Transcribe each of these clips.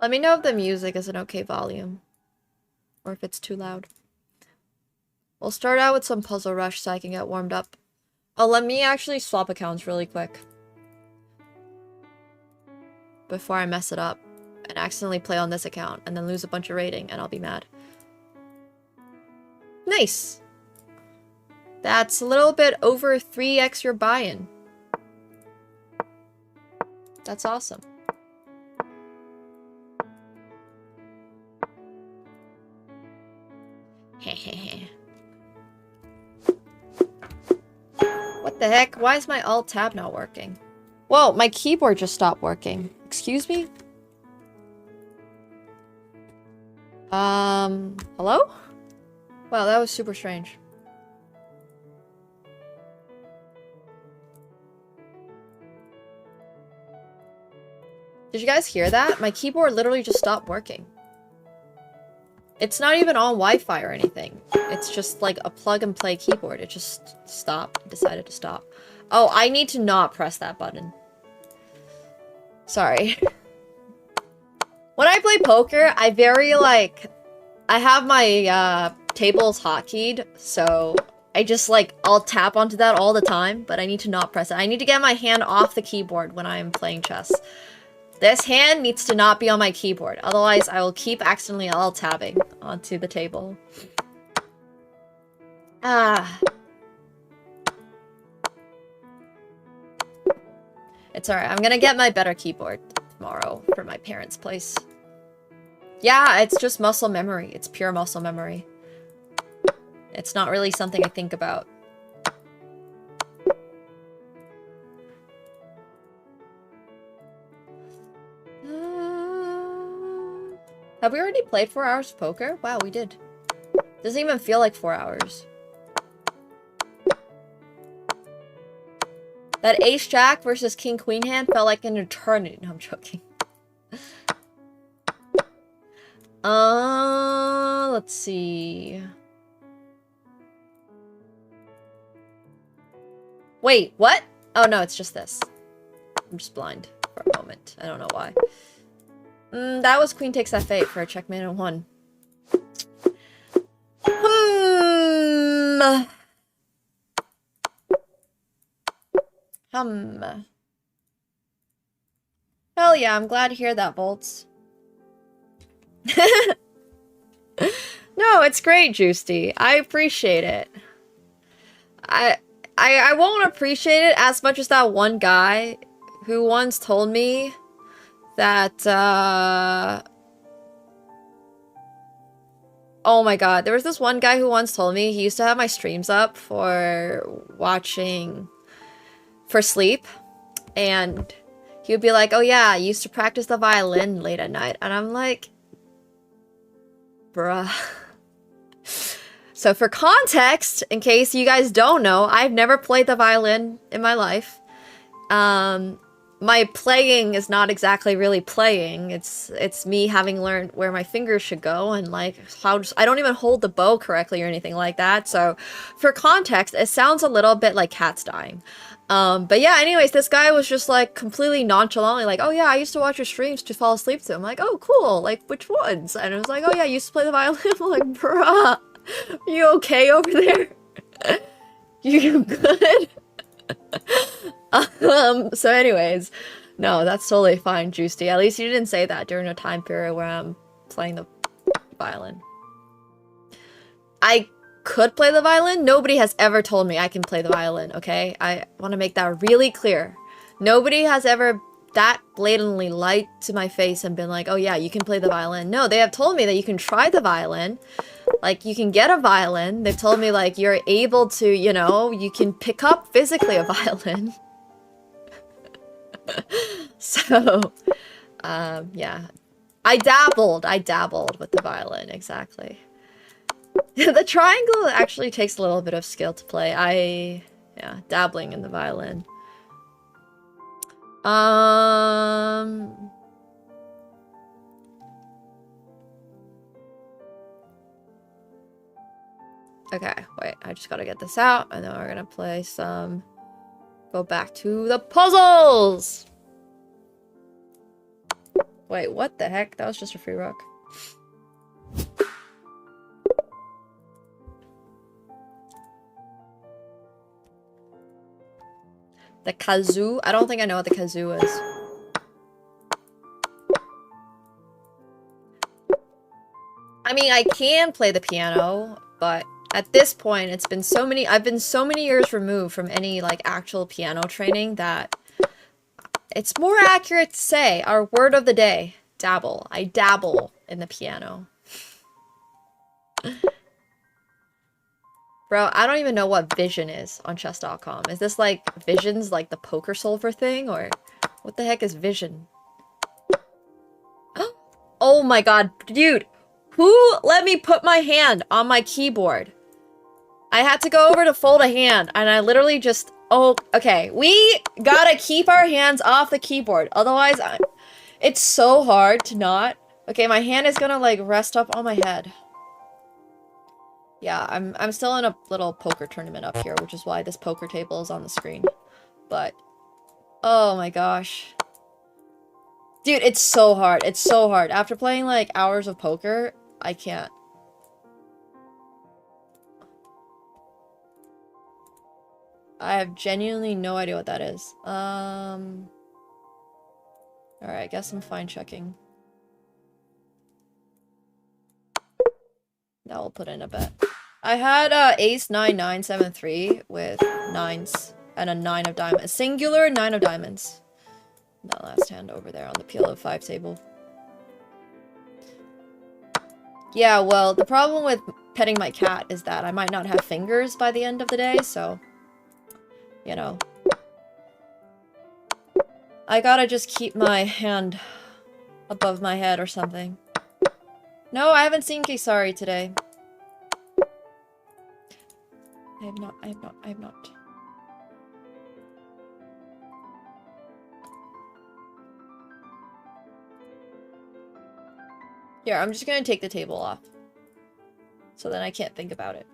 Let me know if the music is an okay volume. Or if it's too loud. We'll start out with some Puzzle Rush so I can get warmed up. Oh, let me actually swap accounts really quick. Before I mess it up. And accidentally play on this account. And then lose a bunch of rating. And I'll be mad. Nice! That's a little bit over 3x your buy-in. That's awesome. Hehehe. What the heck? Why is my alt tab not working? Whoa, my keyboard just stopped working. Excuse me? Hello? Wow, that was super strange. Did you guys hear that? My keyboard literally just stopped working. It's not even on Wi-Fi or anything. It's just like a plug-and-play keyboard. It just stopped. Decided to stop. Oh, I need to not press that button. Sorry. When I play poker, I have my tables hotkeyed, so I just I'll tap onto that all the time, but I need to not press it. I need to get my hand off the keyboard when I'm playing chess. This hand needs to not be on my keyboard, otherwise I will keep accidentally alt-tabbing onto the table. Ah. It's alright, I'm gonna get my better keyboard tomorrow for my parents' place. Yeah, it's just muscle memory. It's pure muscle memory. It's not really something I think about. Have we already played 4 hours of poker? Wow, we did. Doesn't even feel like 4 hours. That ace-jack versus king-queen hand felt like an eternity. No, I'm joking. Let's see. Wait, what? Oh no, it's just this. I'm just blind for a moment. I don't know why. That was queen takes f8 for a checkmate in 1. Hell yeah, I'm glad to hear that, Bolts. No, it's great, Juicy. I appreciate it. I won't appreciate it as much as that one guy who once told me that, oh my god, there was this one guy who once told me he used to have my streams up for sleep, and he would be like, oh yeah, I used to practice the violin late at night, and I'm like, bruh. So for context, in case you guys don't know, I've never played the violin in my life. My playing is not exactly really playing. It's me having learned where my fingers should go and how I don't even hold the bow correctly or anything like that. So for context, it sounds a little bit like cats dying. But yeah, anyways, this guy was just completely nonchalantly like, oh yeah, I used to watch your streams to fall asleep to. I'm like, oh cool, which ones? And it was like, oh yeah, I used to play the violin. I'm like, bruh, you okay over there? You good? So anyways, no, that's totally fine, Juicy. At least you didn't say that during a time period where I'm playing the violin. I could play the violin. Nobody has ever told me I can play the violin, okay? I want to make that really clear. Nobody has ever that blatantly lied to my face and been like, oh yeah, you can play the violin. No, they have told me that you can try the violin. You can get a violin. They've told me, you're able to, you can pick up physically a violin. So, yeah. I dabbled with the violin, exactly. The triangle actually takes a little bit of skill to play. Yeah, dabbling in the violin. Okay, wait, I just gotta get this out, and then we're gonna play some... Go back to the puzzles! Wait, what the heck? That was just a free rook. The kazoo? I don't think I know what the kazoo is. I mean, I can play the piano, but at this point, I've been so many years removed from any, like, actual piano training that it's more accurate to say our word of the day, dabble. I dabble in the piano. Bro, I don't even know what vision is on chess.com. Is this like visions like the poker solver thing, or what the heck is vision? Oh my god, dude. Who let me put my hand on my keyboard? I had to go over to fold a hand, and I literally just... Oh, okay. We gotta keep our hands off the keyboard. Otherwise, it's so hard to not... Okay, my hand is gonna, like, rest up on my head. Yeah, I'm still in a little poker tournament up here, which is why this poker table is on the screen. But... Oh my gosh. Dude, it's so hard. It's so hard. After playing, like, hours of poker, I can't. I have genuinely no idea what that is. Alright, I guess I'm fine checking. Now we'll put in a bet. I had ace 9 9 7 3 with nines and a 9 of diamonds. A singular 9 of diamonds. That last hand over there on the PL5 table. Yeah, well, the problem with petting my cat is that I might not have fingers by the end of the day, so... You know. I gotta just keep my hand above my head or something. No, I haven't seen Kesari today. I have not. Here, I'm just gonna take the table off. So then I can't think about it.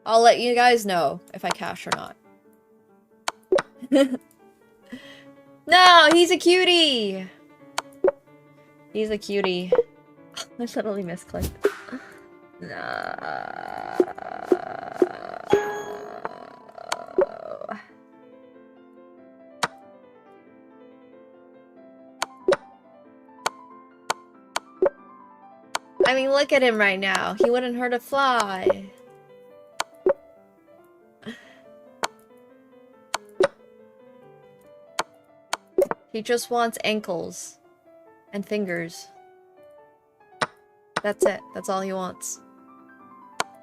I'll let you guys know if I cash or not. No, he's a cutie! He's a cutie. I literally misclicked. No. I mean, look at him right now. He wouldn't hurt a fly. He just wants ankles and fingers. That's it. That's all he wants.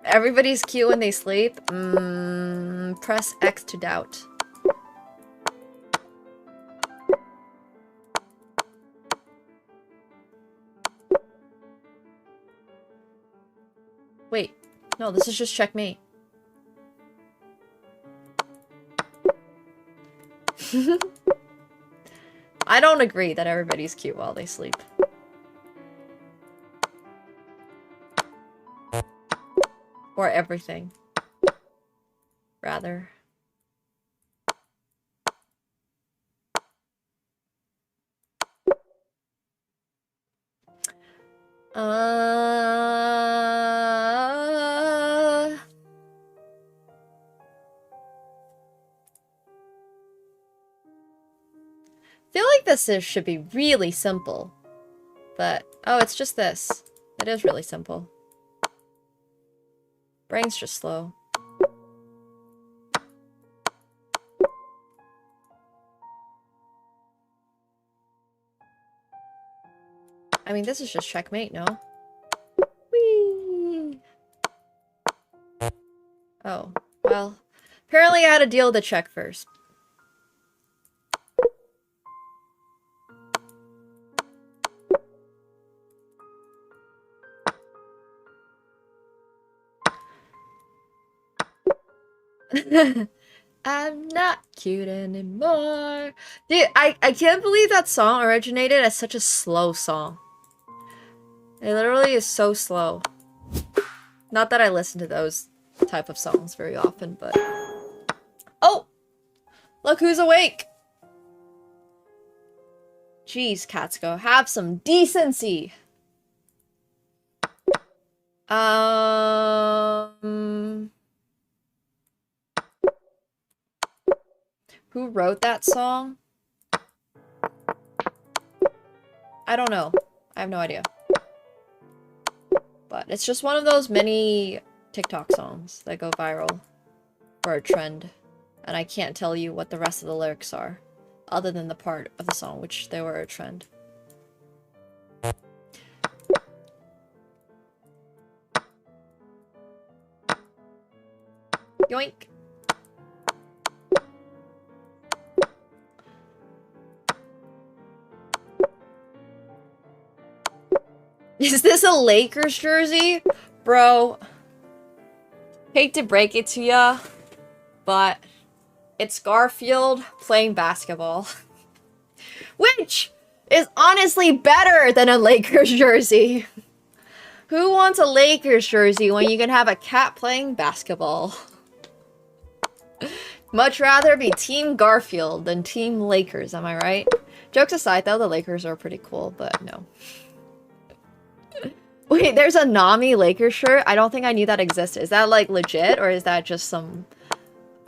Everybody's cute when they sleep. Press X to doubt. Wait. No, this is just checkmate. I don't agree that everybody's cute while they sleep. Or everything. Rather. I feel like this should be really simple. But, oh, it's just this. It is really simple. Brain's just slow. I mean, this is just checkmate, no? Whee! Oh, well. Apparently I had to deal with the check first. I'm not cute anymore. Dude, I can't believe that song originated as such a slow song. It literally is so slow. Not that I listen to those type of songs very often, but... Oh! Look who's awake! Jeez, Katsuko, have some decency. Who wrote that song? I don't know. I have no idea. But it's just one of those many TikTok songs that go viral for a trend. And I can't tell you what the rest of the lyrics are, other than the part of the song which they were a trend. Yoink. Is this a Lakers jersey? Bro, hate to break it to ya, but it's Garfield playing basketball. Which is honestly better than a Lakers jersey. Who wants a Lakers jersey when you can have a cat playing basketball? Much rather be Team Garfield than Team Lakers, am I right? Jokes aside though, the Lakers are pretty cool, but no. Wait, there's a Nami Lakers shirt? I don't think I knew that existed. Is that, like, legit? Or is that just some,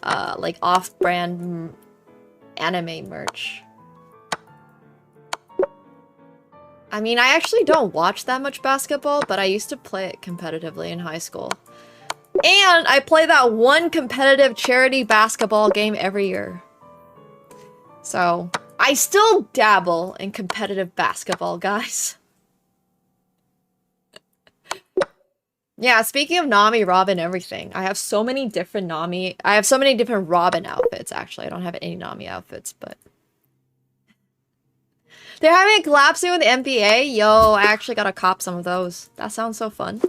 like, off-brand anime merch? I mean, I actually don't watch that much basketball, but I used to play it competitively in high school. And I play that one competitive charity basketball game every year. So, I still dabble in competitive basketball, guys. Yeah, speaking of Nami, Robin, everything. I have so many different Nami... I have so many different Robin outfits, actually. I don't have any Nami outfits, but... They're having a collab soon with the NBA? Yo, I actually gotta cop some of those. That sounds so fun.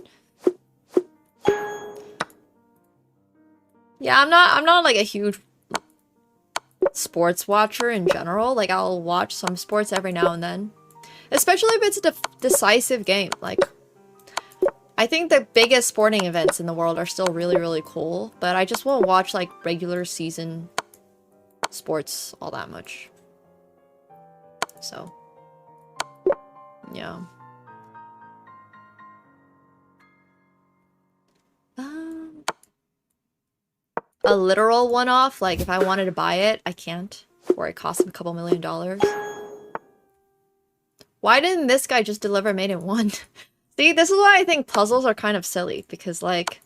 Yeah, I'm not like a huge sports watcher in general. Like, I'll watch some sports every now and then. Especially if it's a decisive game. Like... I think the biggest sporting events in the world are still really, really cool, but I just won't watch, like, regular season sports all that much. So, yeah. A literal one-off, like, if I wanted to buy it, I can't. Or it costs a couple $1,000,000. Why didn't this guy just deliver made in one? See, this is why I think puzzles are kind of silly, because, like,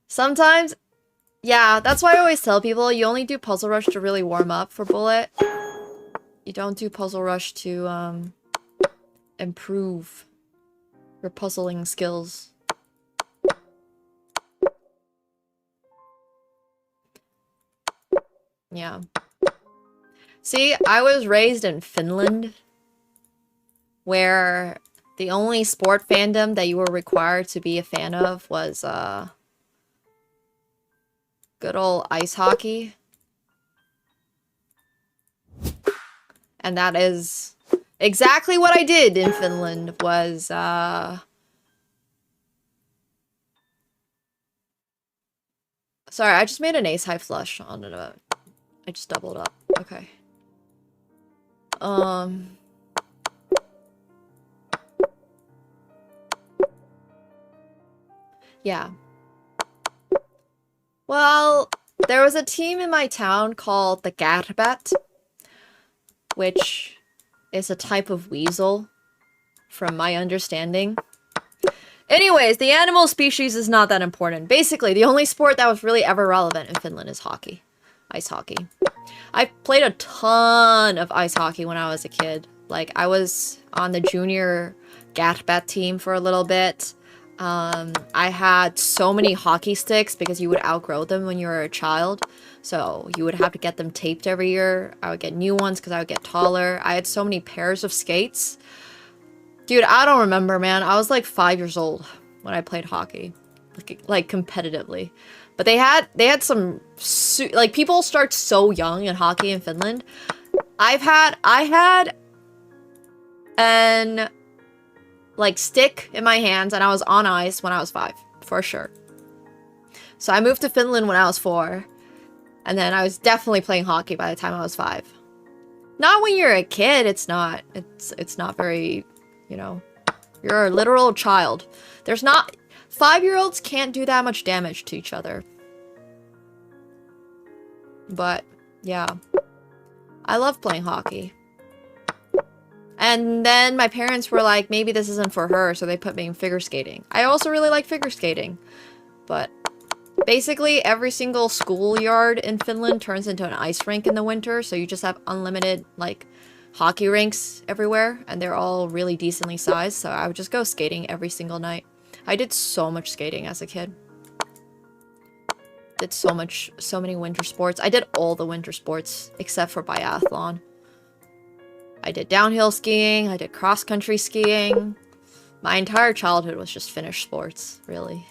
sometimes, yeah, that's why I always tell people, you only do Puzzle Rush to really warm up for Bullet. You don't do Puzzle Rush to, improve your puzzling skills. Yeah. See, I was raised in Finland, where the only sport fandom that you were required to be a fan of was, good old ice hockey. And that is exactly what I did in Finland, was, Sorry, I just made an ace high flush on it. I just doubled up. Okay. Yeah. Well, there was a team in my town called the Garbat, which is a type of weasel, from my understanding. Anyways, the animal species is not that important. Basically, the only sport that was really ever relevant in Finland is hockey. Ice hockey. I played a ton of ice hockey when I was a kid. Like, I was on the junior Garbat team for a little bit. I had so many hockey sticks because you would outgrow them when you were a child. So you would have to get them taped every year. I would get new ones because I would get taller. I had so many pairs of skates. Dude, I don't remember, man. I was like 5 years old when I played hockey. Like competitively. But they had some... like, people start so young in hockey in Finland. I had an... like, stick in my hands, and I was on ice when I was 5, for sure. So I moved to Finland when I was 4, and then I was definitely playing hockey by the time I was 5. Not when you're a kid, it's not. It's not very, you know, you're a literal child. There's not 5-year-olds can't do that much damage to each other. But yeah. I love playing hockey. And then my parents were like, maybe this isn't for her, so they put me in figure skating. I also really like figure skating. But basically, every single schoolyard in Finland turns into an ice rink in the winter, so you just have unlimited, like, hockey rinks everywhere, and they're all really decently sized, so I would just go skating every single night. I did so much skating as a kid. Did so many winter sports. I did all the winter sports, except for biathlon. I did downhill skiing, I did cross-country skiing. My entire childhood was just Finnish sports, really.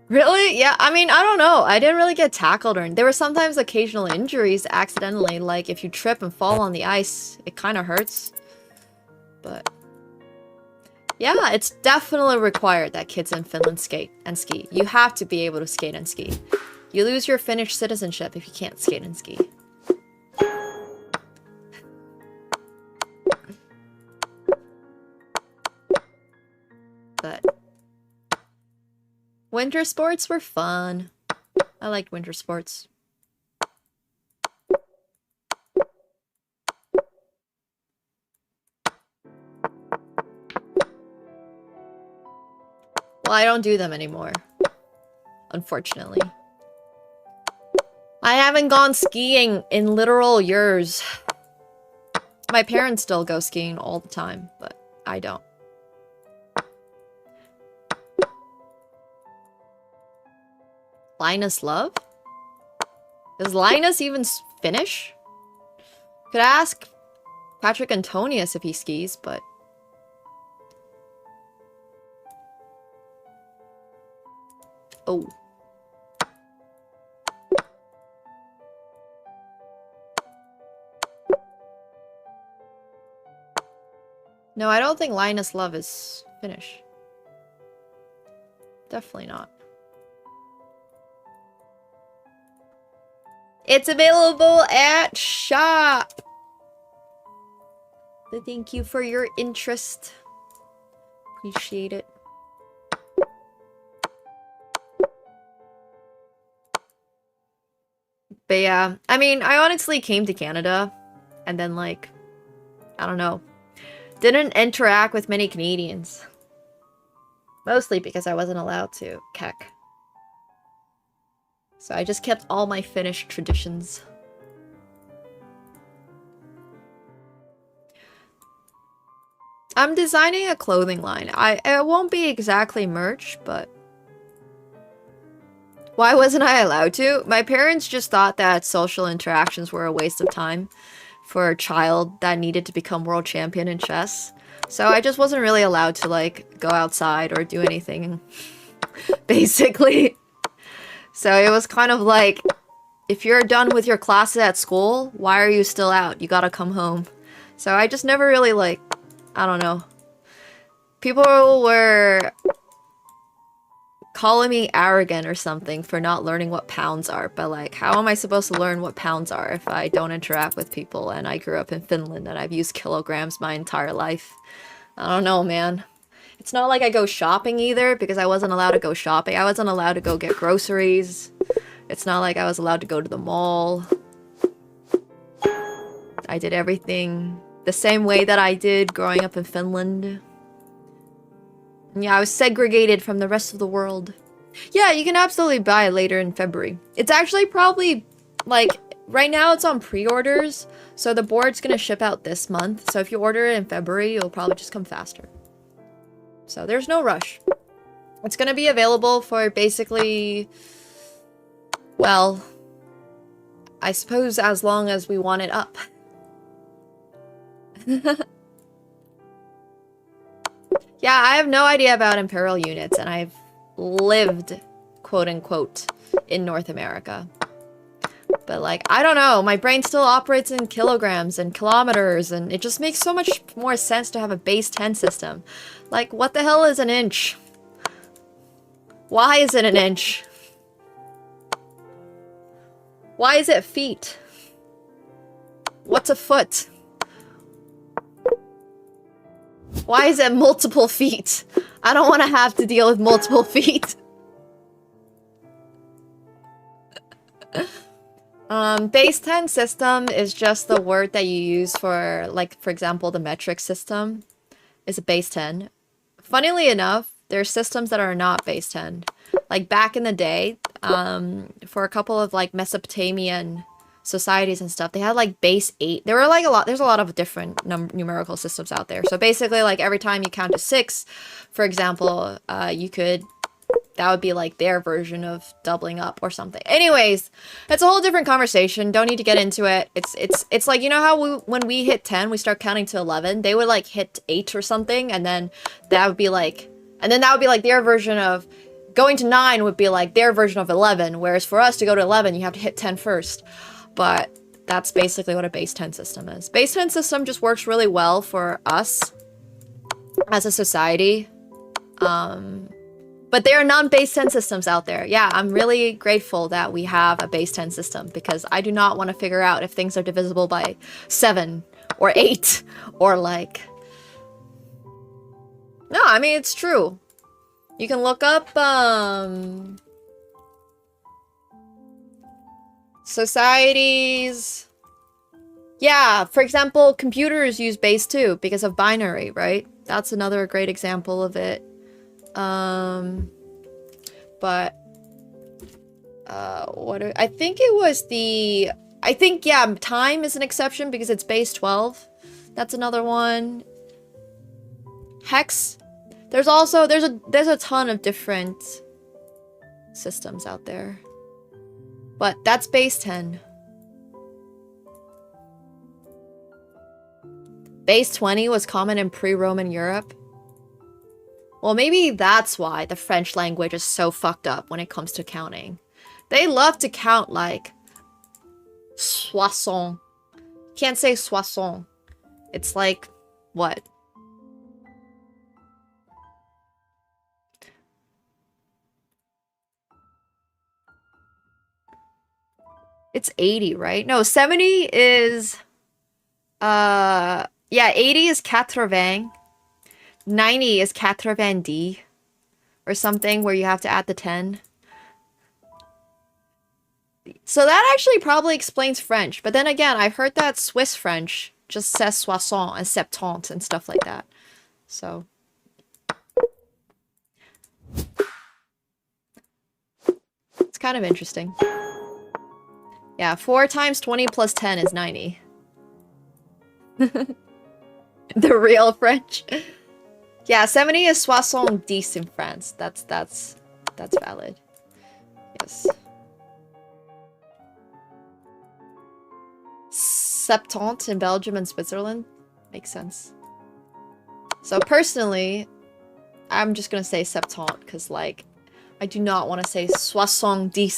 Really? Yeah, I mean, I don't know. I didn't really get tackled or... There were sometimes occasional injuries accidentally, like if you trip and fall on the ice, it kind of hurts. But... yeah, it's definitely required that kids in Finland skate and ski. You have to be able to skate and ski. You lose your Finnish citizenship if you can't skate and ski. But winter sports were fun. I liked winter sports. Well, I don't do them anymore. Unfortunately. I haven't gone skiing in literal years. My parents still go skiing all the time, but I don't. Linus Love? Is Linus even Finnish? Could ask Patrick Antonius if he skis, but... oh. No, I don't think Linus Love is Finnish. Definitely not. It's available at shop. Thank you for your interest. Appreciate it. But yeah, I mean, I honestly came to Canada and then, like, I don't know, didn't interact with many Canadians. Mostly because I wasn't allowed to. Keck. So I just kept all my Finnish traditions. I'm designing a clothing line. It won't be exactly merch, but... why wasn't I allowed to? My parents just thought that social interactions were a waste of time for a child that needed to become world champion in chess. So I just wasn't really allowed to, like, go outside or do anything, basically. So it was kind of like, if you're done with your classes at school, why are you still out? You gotta come home. So I just never really, like, I don't know. People were calling me arrogant or something for not learning what pounds are, but like, how am I supposed to learn what pounds are if I don't interact with people and I grew up in Finland and I've used kilograms my entire life? I don't know, man. It's not like I go shopping either, because I wasn't allowed to go shopping. I wasn't allowed to go get groceries. It's not like I was allowed to go to the mall. I did everything the same way that I did growing up in Finland. Yeah, I was segregated from the rest of the world. Yeah, you can absolutely buy it later in February. It's actually probably, like, right now it's on pre-orders, so the board's gonna ship out this month. So if you order it in February, it'll probably just come faster. So there's no rush. It's gonna be available for basically, well, I suppose as long as we want it up. Yeah, I have no idea about Imperial units, and I've lived, quote-unquote, in North America. But, like, I don't know, my brain still operates in kilograms and kilometers, and it just makes so much more sense to have a base 10 system. Like, what the hell is an inch? Why is it an inch? Why is it feet? What's a foot? Why is it multiple feet? I don't want to have to deal with multiple feet. Base 10 system is just the word that you use for, like, for example, the metric system is a base 10. Funnily enough, there are systems that are not base 10. Like, back in the day, for a couple of, like, Mesopotamian societies and stuff, they had, like, base 8. There were, like, there's a lot of different numerical systems out there. So basically, like, every time you count to 6, for example, that would be like their version of doubling up or something. Anyways, it's a whole different conversation. Don't need to get into it. It's like, you know how when we hit 10, we start counting to 11. They would like hit 8 or something, and then that would be like, their version of going to 9 would be like their version of 11. Whereas for us to go to 11, you have to hit 10 first. But that's basically what a base 10 system is. Base 10 system just works really well for us as a society. But there are non-base 10 systems out there. Yeah, I'm really grateful that we have a base 10 system because I do not want to figure out if things are divisible by 7 or 8 or like... No, I mean, it's true. You can look up, societies... Yeah, for example, computers use base 2 because of binary, right? That's another great example of it. I think it was the... yeah, time is an exception because it's base 12. That's another one. Hex. There's also, there's a ton of different systems out there. But that's base 10. Base 20 was common in pre-Roman Europe. Well, maybe that's why the French language is so fucked up when it comes to counting. They love to count like soixante. Can't say soixante. It's like, what? It's 80, right? No, 70 is... yeah, 80 is 80. 90 is 90. Or something where you have to add the 10. So that actually probably explains French. But then again, I've heard that Swiss French just says soixante and septante and stuff like that. So... it's kind of interesting. Yeah, 4 times 20 plus 10 is 90. The real French. Yeah, 70 is 70 in France. That's valid. Yes. Septante in Belgium and Switzerland. Makes sense. So personally, I'm just gonna say septante because, like, I do not want to say 70.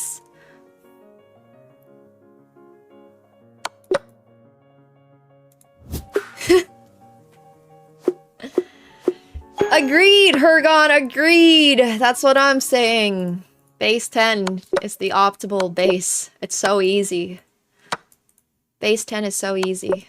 Agreed, Hergon, agreed! That's what I'm saying. Base 10 is the optimal base. It's so easy. Base 10 is so easy.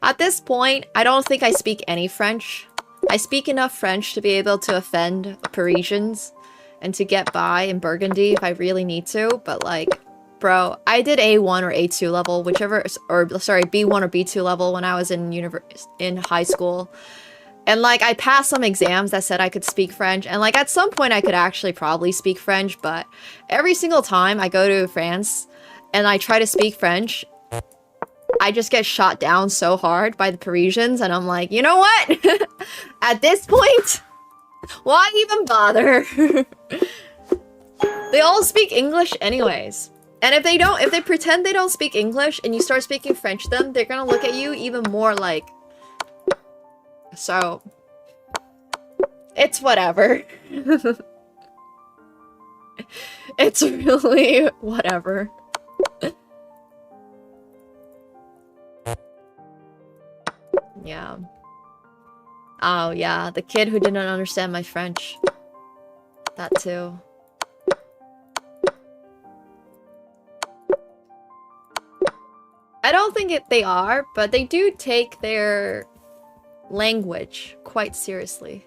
At this point, I don't think I speak any French. I speak enough French to be able to offend Parisians and to get by in Burgundy if I really need to, but like, bro, I did A1 or A2 level, whichever, or sorry, B1 or B2 level when I was in high school. And like, I passed some exams that said I could speak French, and like, at some point I could actually probably speak French, but every single time I go to France and I try to speak French, I just get shot down so hard by the Parisians, and I'm like, you know what? At this point, why even bother? They all speak English anyways. And if they pretend they don't speak English and you start speaking French to them, they're gonna look at you even more like... So... it's whatever. It's really whatever. Yeah. Oh, yeah. The kid who didn't understand my French. That too. I don't think they are, but they do take their language quite seriously.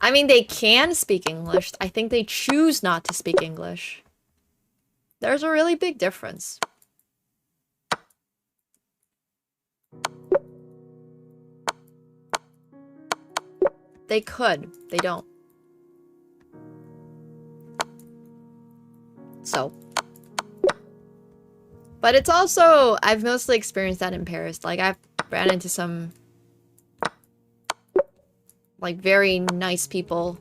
I mean, they can speak English. I think they choose not to speak English. There's a really big difference. They could. They don't. So. But it's also, I've mostly experienced that in Paris. Like, I've ran into some, like, very nice people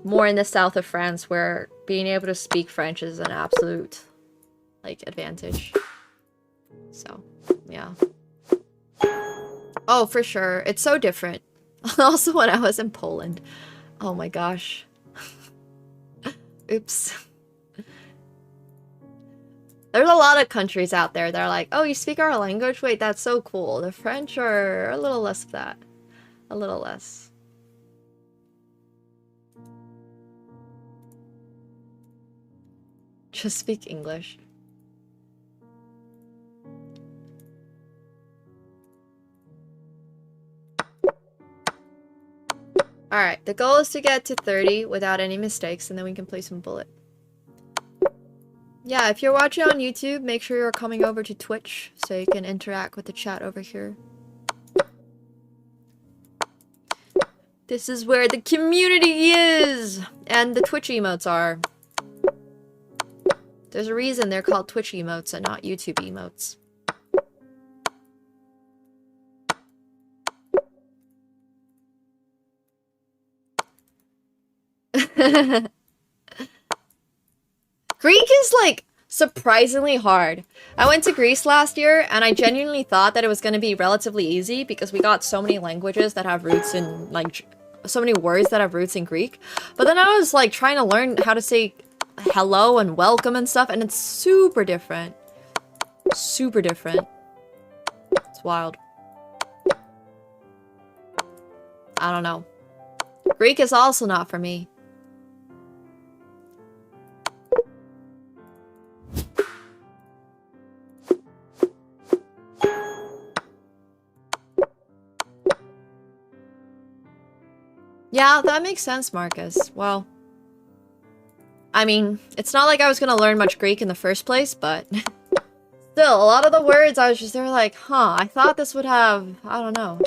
more in the south of France where being able to speak French is an absolute, like, advantage. So, yeah. Oh, for sure. It's so different. Also, when I was in Poland. Oh my gosh. Oops. There's a lot of countries out there that are like, oh, you speak our language? Wait, that's so cool. The French are a little less of that. A little less. Just speak English. Alright, the goal is to get to 30 without any mistakes, and then we can play some Bullet. Yeah, if you're watching on YouTube, make sure you're coming over to Twitch so you can interact with the chat over here. This is where the community is! And the Twitch emotes are. There's a reason they're called Twitch emotes and not YouTube emotes. Greek is, like, surprisingly hard. I went to Greece last year, and I genuinely thought that it was going to be relatively easy because we got so many languages that have roots in, like, so many words that have roots in Greek. But then I was, like, trying to learn how to say hello and welcome and stuff, and it's super different. Super different. It's wild. I don't know. Greek is also not for me. Yeah, that makes sense, Marcus. Well, I mean, it's not like I was gonna learn much Greek in the first place, but still, a lot of the words I was just there like, huh, I thought this would have, I don't know.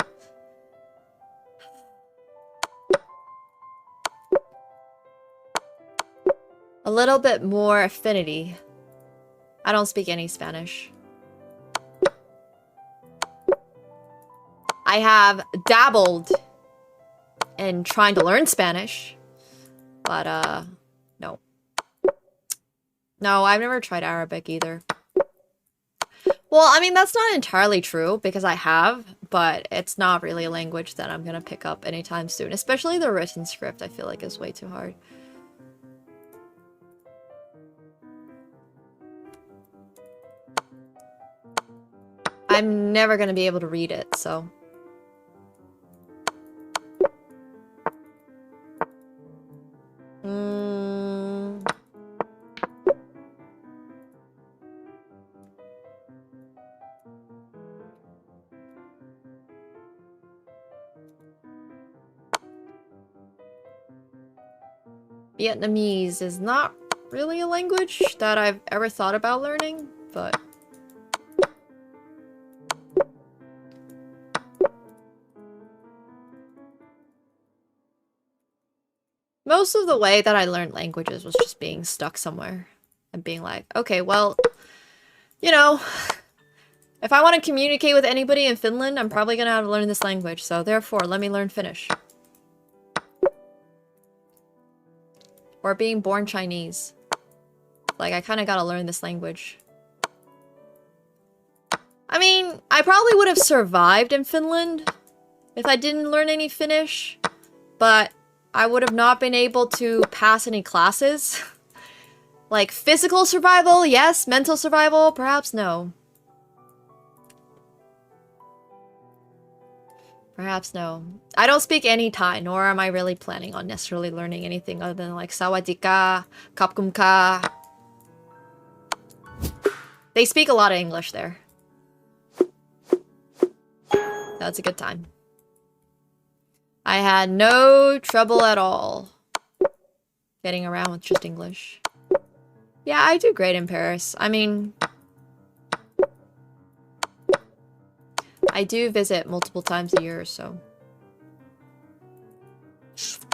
A little bit more affinity. I don't speak any Spanish. I have dabbled in trying to learn Spanish, but no. No, I've never tried Arabic either. Well, I mean, that's not entirely true because I have, but it's not really a language that I'm gonna pick up anytime soon, especially the written script. I feel like is way too hard. I'm never gonna be able to read it, so. Vietnamese is not really a language that I've ever thought about learning, but... most of the way that I learned languages was just being stuck somewhere and being like, okay, well, you know, if I want to communicate with anybody in Finland, I'm probably gonna have to learn this language, so therefore, let me learn Finnish. Or being born Chinese. Like, I kind of gotta learn this language. I mean, I probably would have survived in Finland if I didn't learn any Finnish, but I would have not been able to pass any classes. Like, physical survival, yes. Mental survival, perhaps no. Perhaps no. I don't speak any Thai, nor am I really planning on necessarily learning anything other than like Sawadika, Kapkum Ka. They speak a lot of English there. That's a good time. I had no trouble at all getting around with just English. Yeah, I do great in Paris. I mean, I do visit multiple times a year or so.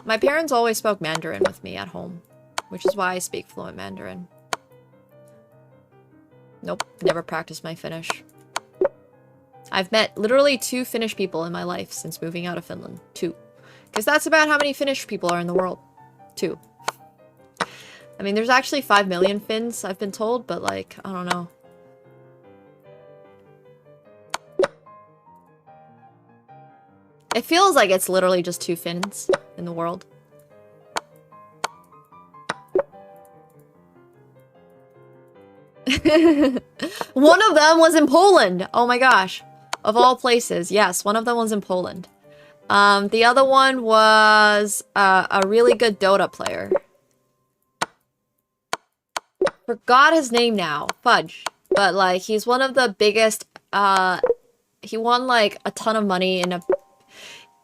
My parents always spoke Mandarin with me at home, which is why I speak fluent Mandarin. Nope, never practiced my Finnish. I've met literally 2 Finnish people in my life since moving out of Finland. 2. Because that's about how many Finnish people are in the world. 2. I mean, there's actually 5 million Finns, I've been told, but like, I don't know. It feels like it's literally just 2 Finns in the world. One of them was in Poland! Oh my gosh. Of all places, yes, one of them was in Poland. The other one was a really good Dota player. Forgot his name now. Fudge. But like, he's one of the biggest, he won like a ton of money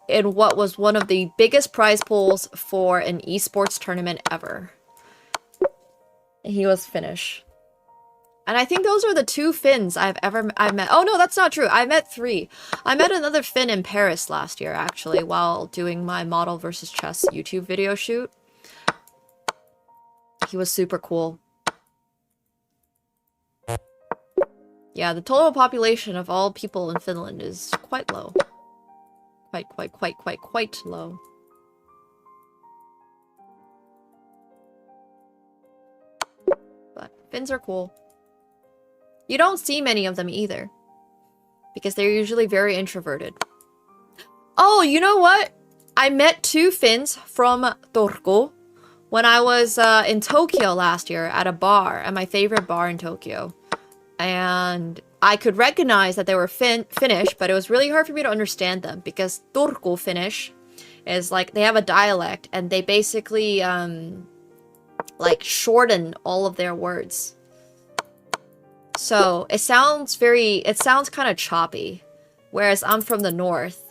in what was one of the biggest prize pools for an esports tournament ever. He was Finnish. And I think those are the 2 Finns I've met. Oh no, that's not true. I met 3. I met another Finn in Paris last year, actually, while doing my model versus chess YouTube video shoot. He was super cool. Yeah, the total population of all people in Finland is quite low. Quite low. But Finns are cool. You don't see many of them either. Because they're usually very introverted. Oh, you know what? I met 2 Finns from Turku when I was in Tokyo last year at a bar, at my favorite bar in Tokyo. And I could recognize that they were Finnish, but it was really hard for me to understand them because Turku Finnish is like, they have a dialect and they basically like shorten all of their words. So it sounds kind of choppy, whereas I'm from the north.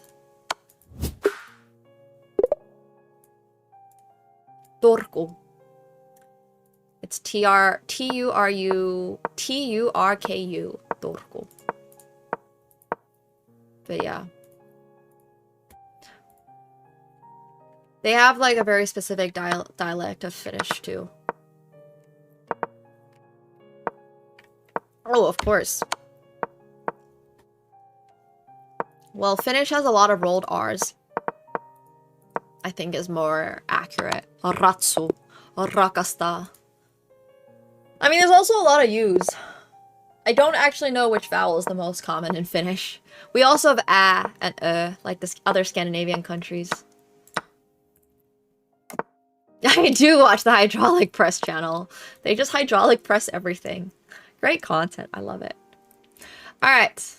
Turku. It's T-U-R-K-U, Turku. But yeah. They have like a very specific dialect of Finnish too. Oh, of course. Well, Finnish has a lot of rolled R's. I think is more accurate. Ratsu. Rakasta. I mean, there's also a lot of U's. I don't actually know which vowel is the most common in Finnish. We also have A and like the other Scandinavian countries. I do watch the hydraulic press channel. They just hydraulic press everything. Great content. I love it. Alright.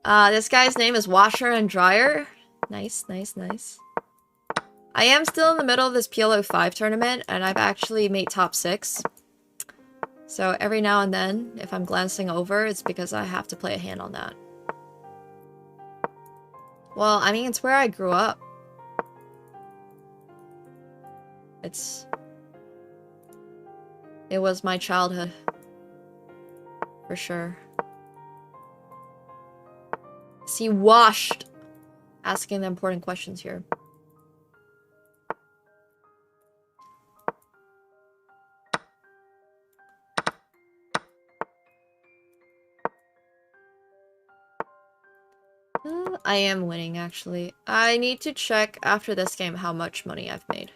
This guy's name is Washer and Dryer. Nice, nice, nice. I am still in the middle of this PLO 5 tournament, and I've actually made top 6. So every now and then, if I'm glancing over, it's because I have to play a hand on that. Well, I mean, it's where I grew up. It was my childhood. For sure. See, washed. Asking the important questions here. I am winning, actually. I need to check after this game how much money I've made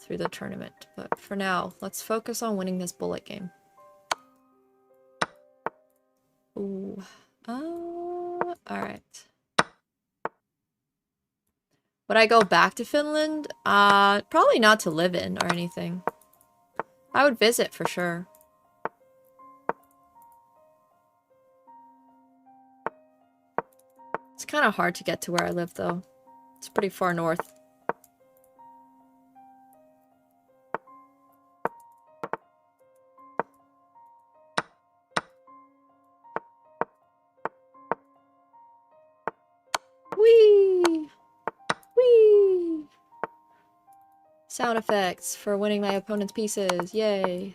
through the tournament. But for now, let's focus on winning this bullet game. Ooh. Alright. Would I go back to Finland? Probably not to live in or anything. I would visit for sure. It's kind of hard to get to where I live, though. It's pretty far north. Sound effects for winning my opponent's pieces. Yay.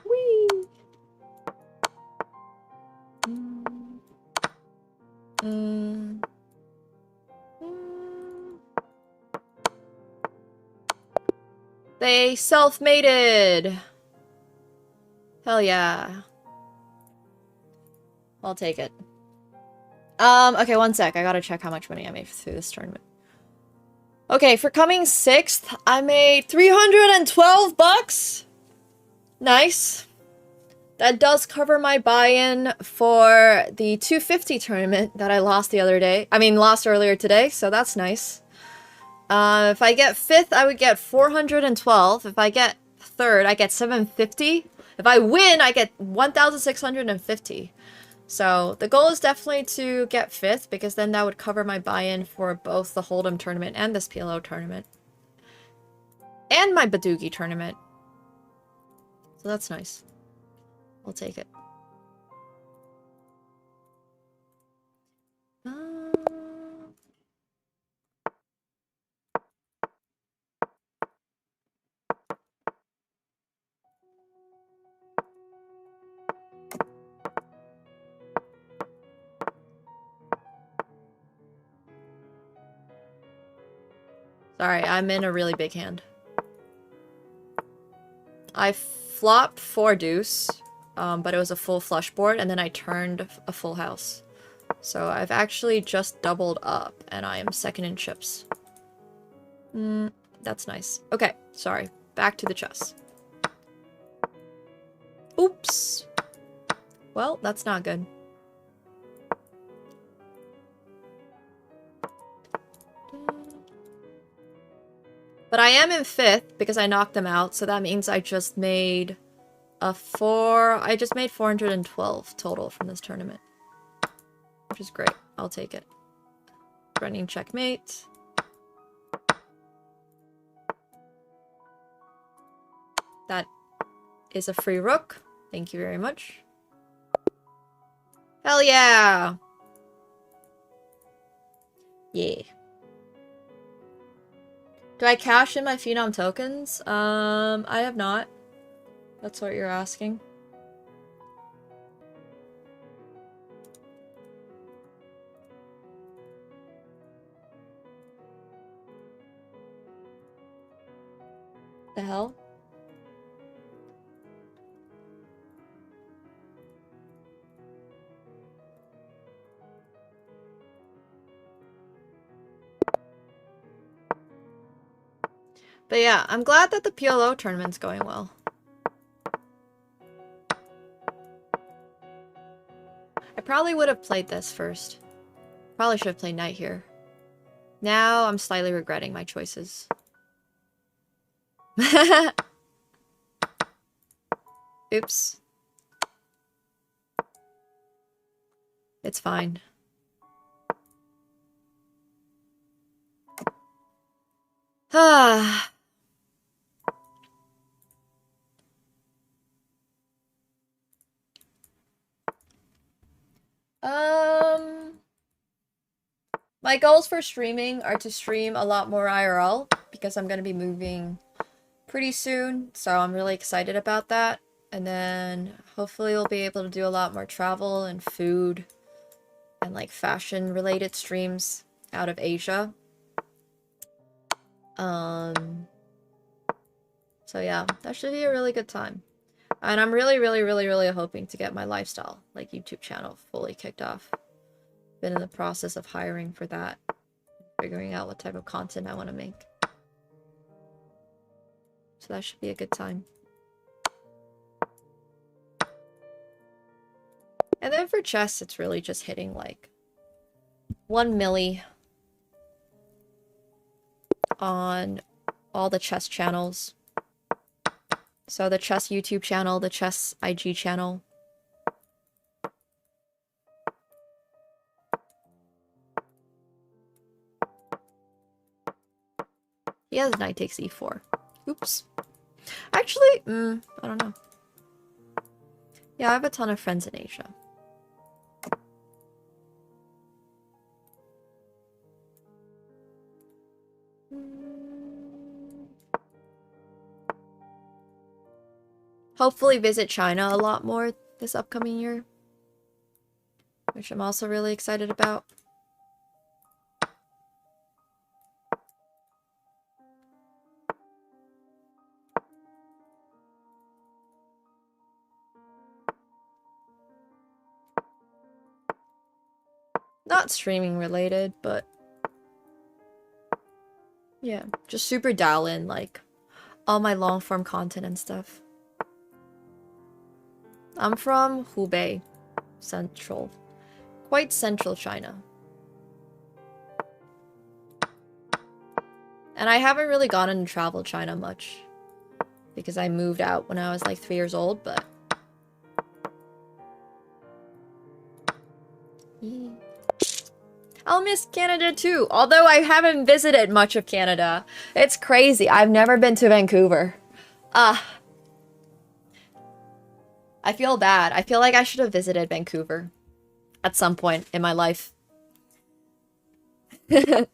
Whee! They self-mated! Hell yeah. I'll take it. Okay, one sec. I gotta check how much money I made through this tournament. Okay, for coming 6th, I made 312 bucks. Nice. That does cover my buy-in for the 250 tournament that I lost the other day. I mean, lost earlier today, so that's nice. If I get 5th, I would get 412. If I get 3rd, I get 750. If I win, I get 1,650. So the goal is definitely to get 5th, because then that would cover my buy-in for both the Hold'em tournament and this PLO tournament. And my Badoogie tournament. So that's nice. I'll take it. Sorry, I'm in a really big hand. I flopped 4 deuce, but it was a full flush board, and then I turned a full house. So I've actually just doubled up, and I am 2nd in chips. That's nice. Okay, sorry. Back to the chess. Oops. Well, that's not good. But I am in 5th because I knocked them out, so that means I just made I just made 412 total from this tournament. Which is great. I'll take it. Running checkmate. That is a free rook. Thank you very much. Hell yeah! Yeah. Do I cash in my Phenom tokens? I have not. That's what you're asking. The hell? But yeah, I'm glad that the PLO tournament's going well. I probably would have played this first. Probably should have played knight here. Now I'm slightly regretting my choices. Oops. It's fine. Ah. My goals for streaming are to stream a lot more IRL because I'm going to be moving pretty soon, so I'm really excited about that. And then hopefully we'll be able to do a lot more travel and food and like fashion related streams out of Asia. So yeah, that should be a really good time. And I'm really hoping to get my lifestyle, like YouTube channel, fully kicked off. Been in the process of hiring for that, figuring out what type of content I want to make. So that should be a good time. And then for chess, it's really just hitting like 1 milli on all the chess channels. So the chess YouTube channel, the chess IG channel. He has knight takes e4. Oops. Actually, I don't know. Yeah, I have a ton of friends in Asia. Hopefully visit China a lot more this upcoming year, which I'm also really excited about. Not streaming related, but yeah, just super dial in like all my long form content and stuff. I'm from Hubei, central, quite central China. And I haven't really gone into travel China much because I moved out when I was like 3 years old, but yeah. I'll miss Canada too, although I haven't visited much of Canada. It's crazy. I've never been to Vancouver. I feel bad. I feel like I should have visited Vancouver at some point in my life. Whoa,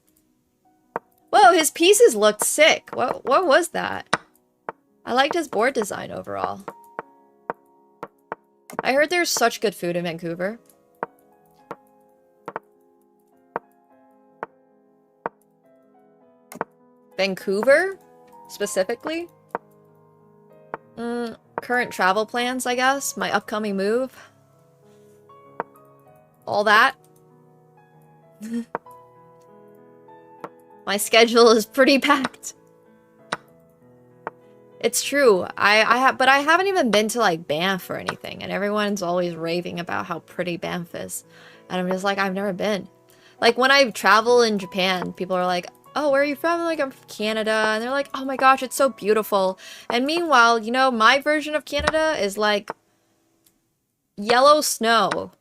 his pieces looked sick. What was that? I liked his board design overall. I heard there's such good food in Vancouver. Vancouver? Specifically? Current travel plans, I guess. My upcoming move. All that. My schedule is pretty packed. It's true. But I haven't even been to like Banff or anything, and everyone's always raving about how pretty Banff is. And I'm just like, I've never been. Like when I travel in Japan, people are like, oh, where are you from? I'm like, I'm from Canada. And they're like, oh my gosh, it's so beautiful. And meanwhile, you know, my version of Canada is like yellow snow.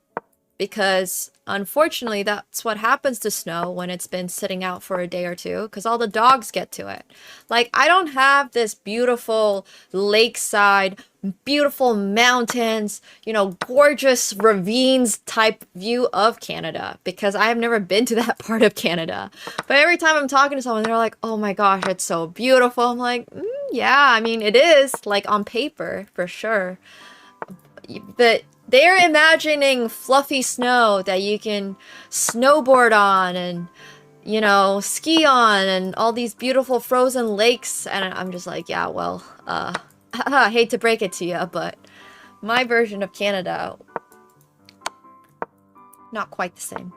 Because unfortunately, that's what happens to snow when it's been sitting out for a day or two, because all the dogs get to it. Like, I don't have this beautiful lakeside, beautiful mountains, you know, gorgeous ravines type view of Canada, because I have never been to that part of Canada. But every time I'm talking to someone, they're like, oh my gosh, it's so beautiful. I'm like, yeah, I mean, it is, like, on paper, for sure. But they're imagining fluffy snow that you can snowboard on and, you know, ski on and all these beautiful frozen lakes. And I'm just like, yeah, well, I hate to break it to you, but my version of Canada, not quite the same.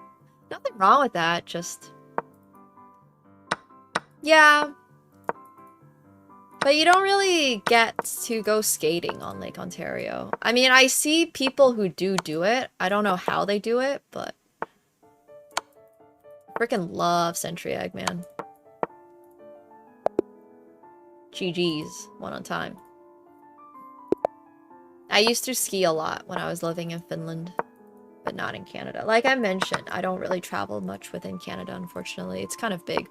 Nothing wrong with that, just... yeah. But you don't really get to go skating on Lake Ontario. I mean, I see people who do it. I don't know how they do it, but... I freaking love Century Egg, man. GG's, one on time. I used to ski a lot when I was living in Finland, but not in Canada. Like I mentioned, I don't really travel much within Canada, unfortunately. It's kind of big.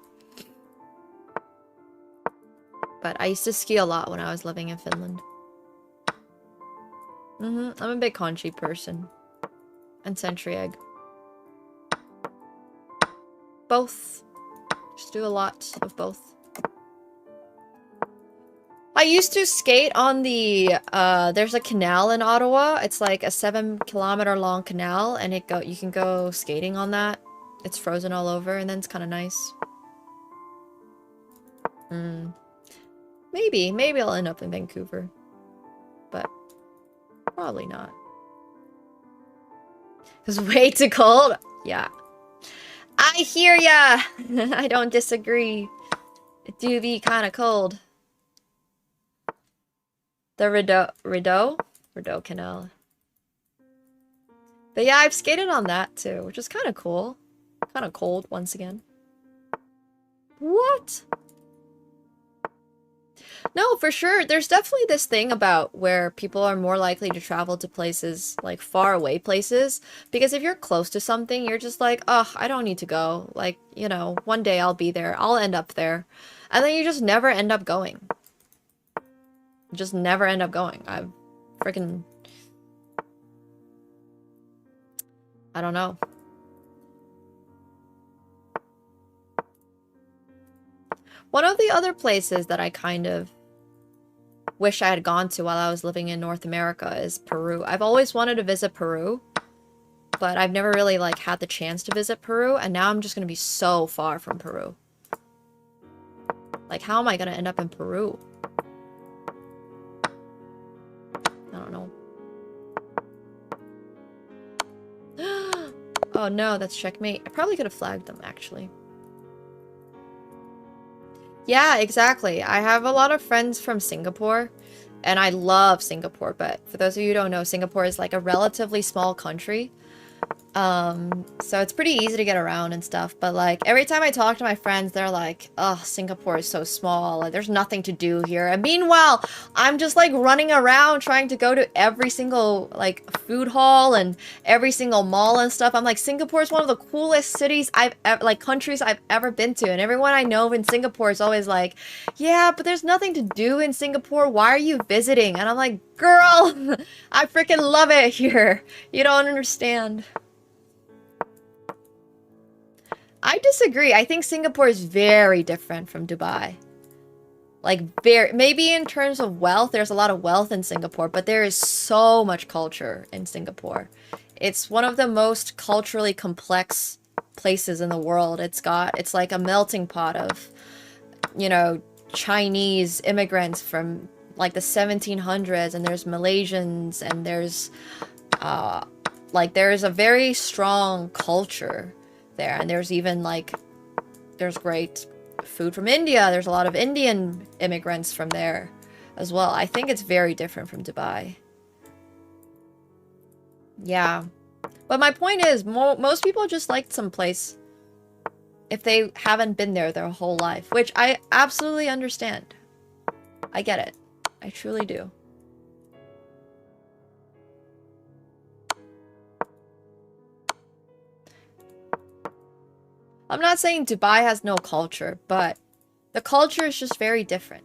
But I used to ski a lot when I was living in Finland. I'm a big Conchi person. And Century Egg. Both. Just do a lot of both. I used to skate on the, there's a canal in Ottawa. It's like a 7-kilometer long canal, and you can go skating on that. It's frozen all over, and then it's kind of nice. Maybe I'll end up in Vancouver. But probably not. It's way too cold? Yeah. I hear ya! I don't disagree. It do be kind of cold. The Rideau Canal. But yeah, I've skated on that too, which is kind of cool. Kind of cold once again. What? No, for sure. There's definitely this thing about where people are more likely to travel to places, like far away places. Because if you're close to something, you're just like, oh, I don't need to go. Like, you know, one day I'll be there. I'll end up there. And then you just never end up going. Just never end up going. I freaking... I don't know. One of the other places that I kind of wish I had gone to while I was living in North America is Peru. I've always wanted to visit Peru, but I've never really, like, had the chance to visit Peru, and now I'm just gonna be so far from Peru. Like, how am I gonna end up in Peru? I don't know. Oh no, that's checkmate. I probably could have flagged them, actually. Yeah, exactly. I have a lot of friends from Singapore, and I love Singapore, but for those of you who don't know, Singapore is like a relatively small country. So it's pretty easy to get around and stuff, but like every time I talk to my friends, they're like, oh, Singapore is so small, like, there's nothing to do here. And meanwhile, I'm just like running around trying to go to every single like food hall and every single mall and stuff. I'm like, Singapore is one of the coolest cities countries I've ever been to. And everyone I know in Singapore is always like, yeah, but there's nothing to do in Singapore. Why are you visiting? And I'm like, girl, I freaking love it here. You don't understand. I disagree. I think Singapore is very different from Dubai. Like, maybe in terms of wealth, there's a lot of wealth in Singapore, but there is so much culture in Singapore. It's one of the most culturally complex places in the world. It's like a melting pot of, you know, Chinese immigrants from like the 1700s, and there's Malaysians, and there's a very strong culture there, and there's even like there's great food from India. There's a lot of Indian immigrants from there as well. I think it's very different from Dubai. Yeah, but my point is, most people just like some place if they haven't been there their whole life, which I absolutely understand. I get it. I truly do. I'm not saying Dubai has no culture, but the culture is just very different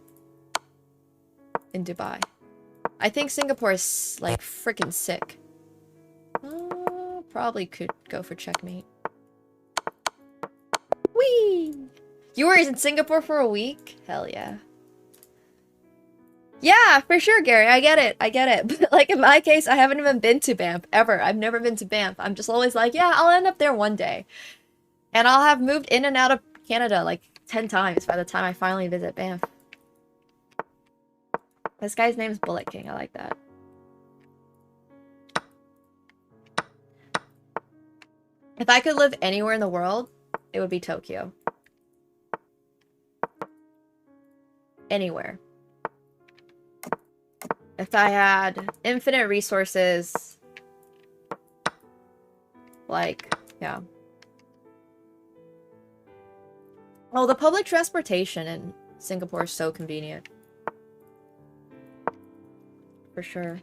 in Dubai. I think Singapore is, like, freaking sick. Probably could go for checkmate. Whee! You were in Singapore for a week? Hell yeah. Yeah, for sure, Gary. I get it. I get it. But, like, in my case, I haven't even been to Banff, ever. I've never been to Banff. I'm just always like, yeah, I'll end up there one day. And I'll have moved in and out of Canada like 10 times by the time I finally visit Banff. This guy's name is Bullet King. I like that. If I could live anywhere in the world, it would be Tokyo. Anywhere. If I had infinite resources, like, yeah. Oh, the public transportation in Singapore is so convenient. For sure.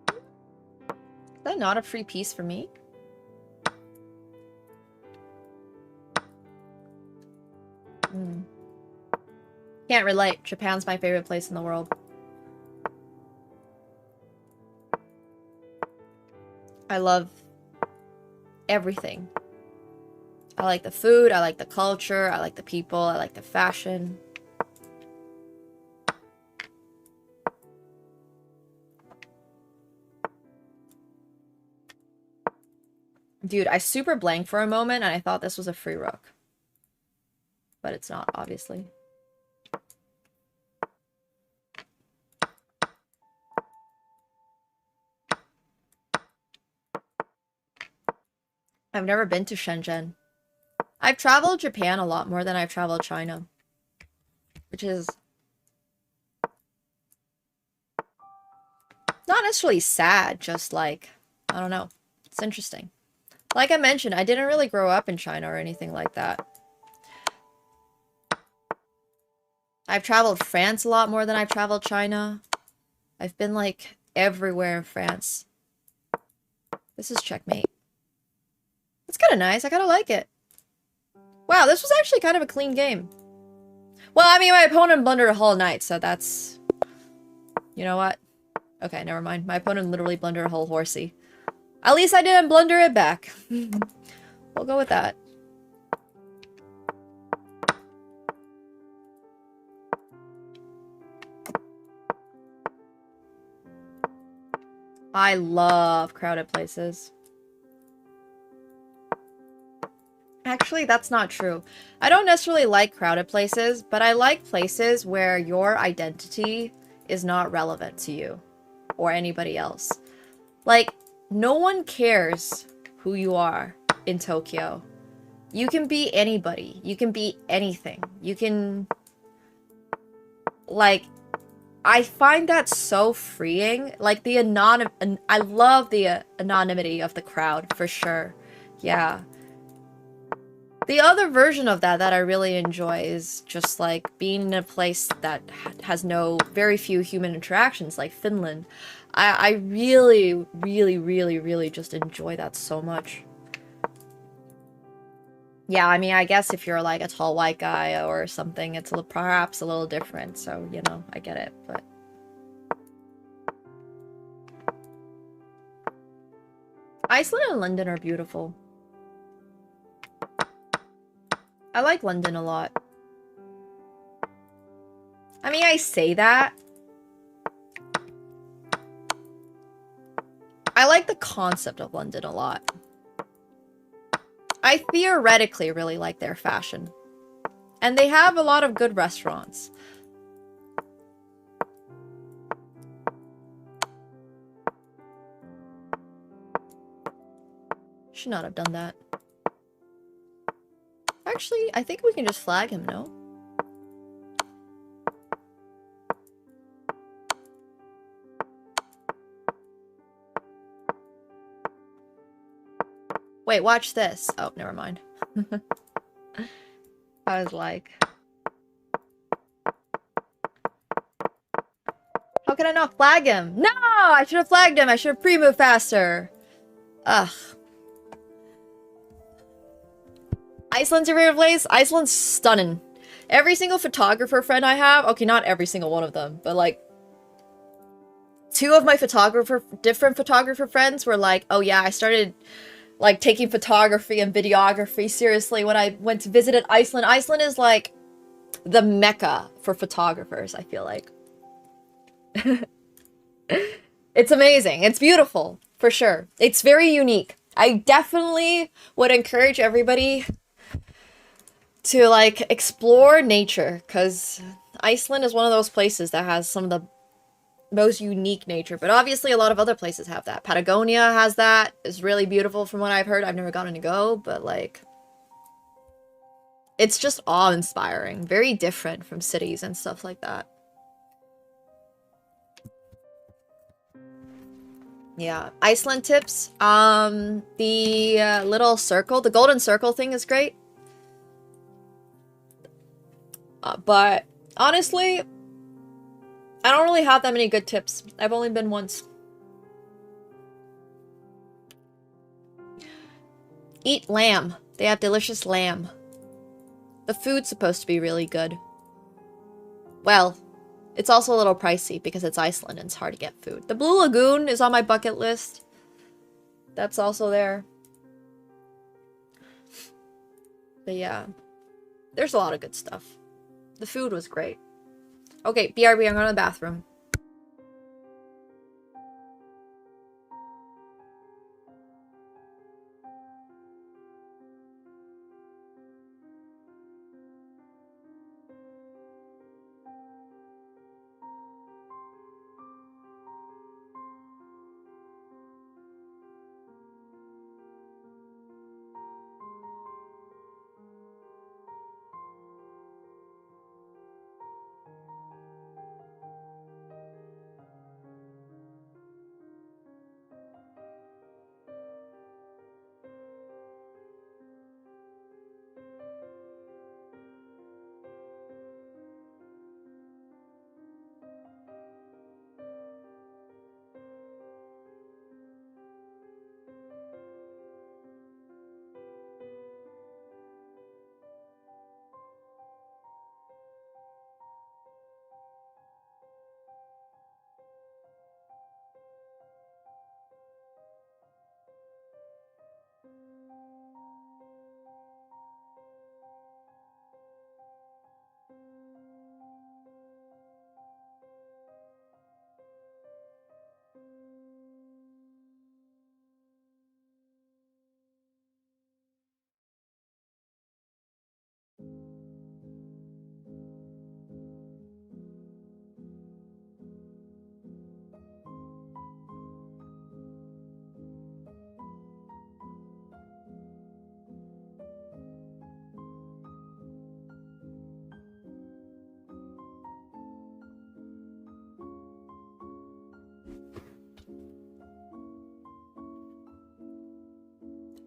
Is that not a free piece for me? Can't relate. Japan's my favorite place in the world. I love everything. I like the food, I like the culture, I like the people, I like the fashion. Dude, I super blanked for a moment and I thought this was a free rook. But it's not, obviously. I've never been to Shenzhen. I've traveled Japan a lot more than I've traveled China. Which is not necessarily sad, just like, I don't know. It's interesting. Like I mentioned, I didn't really grow up in China or anything like that. I've traveled France a lot more than I've traveled China. I've been, like, everywhere in France. This is checkmate. It's kind of nice. I kind of like it. Wow, this was actually kind of a clean game. Well, I mean, my opponent blundered a whole night, so that's... You know what? Okay, never mind. My opponent literally blundered a whole horsey. At least I didn't blunder it back. We'll go with that. I love crowded places. Actually, that's not true. I don't necessarily like crowded places, but I like places where your identity is not relevant to you or anybody else. Like, no one cares who you are in Tokyo. You can be anybody. You can be anything. You can... Like, I find that so freeing. Like, the I love the anonymity of the crowd, for sure. Yeah. The other version of that I really enjoy is just like being in a place that has very few human interactions, like Finland. I really, really, really, really just enjoy that so much. Yeah, I mean, I guess if you're like a tall white guy or something, it's perhaps a little different. So, you know, I get it, but... Iceland and London are beautiful. I like London a lot. I mean, I say that. I like the concept of London a lot. I theoretically really like their fashion. And they have a lot of good restaurants. Should not have done that. Actually, I think we can just flag him, no? Wait, watch this. Oh, never mind. I was like... How can I not flag him? No! I should have flagged him! I should have pre-moved faster! Ugh. Iceland's your favorite place? Iceland's stunning. Every single photographer friend I have... Okay, not every single one of them, but like... Two of my different photographer friends were like, oh yeah, I started... like, taking photography and videography seriously when I went to visit Iceland. Iceland is, like, the mecca for photographers, I feel like. It's amazing. It's beautiful, for sure. It's very unique. I definitely would encourage everybody to, like, explore nature, because Iceland is one of those places that has some of the most unique nature, but obviously a lot of other places have that. Patagonia has that. It's really beautiful from what I've heard. I've never gotten to go, but like it's just awe-inspiring. Very different from cities and stuff like that. Yeah, Iceland tips. The little circle, the golden circle thing is great. But honestly, I don't really have that many good tips. I've only been once. Eat lamb. They have delicious lamb. The food's supposed to be really good. Well, it's also a little pricey because it's Iceland and it's hard to get food. The Blue Lagoon is on my bucket list. That's also there. But yeah, there's a lot of good stuff. The food was great. Okay, BRB, I'm going to the bathroom.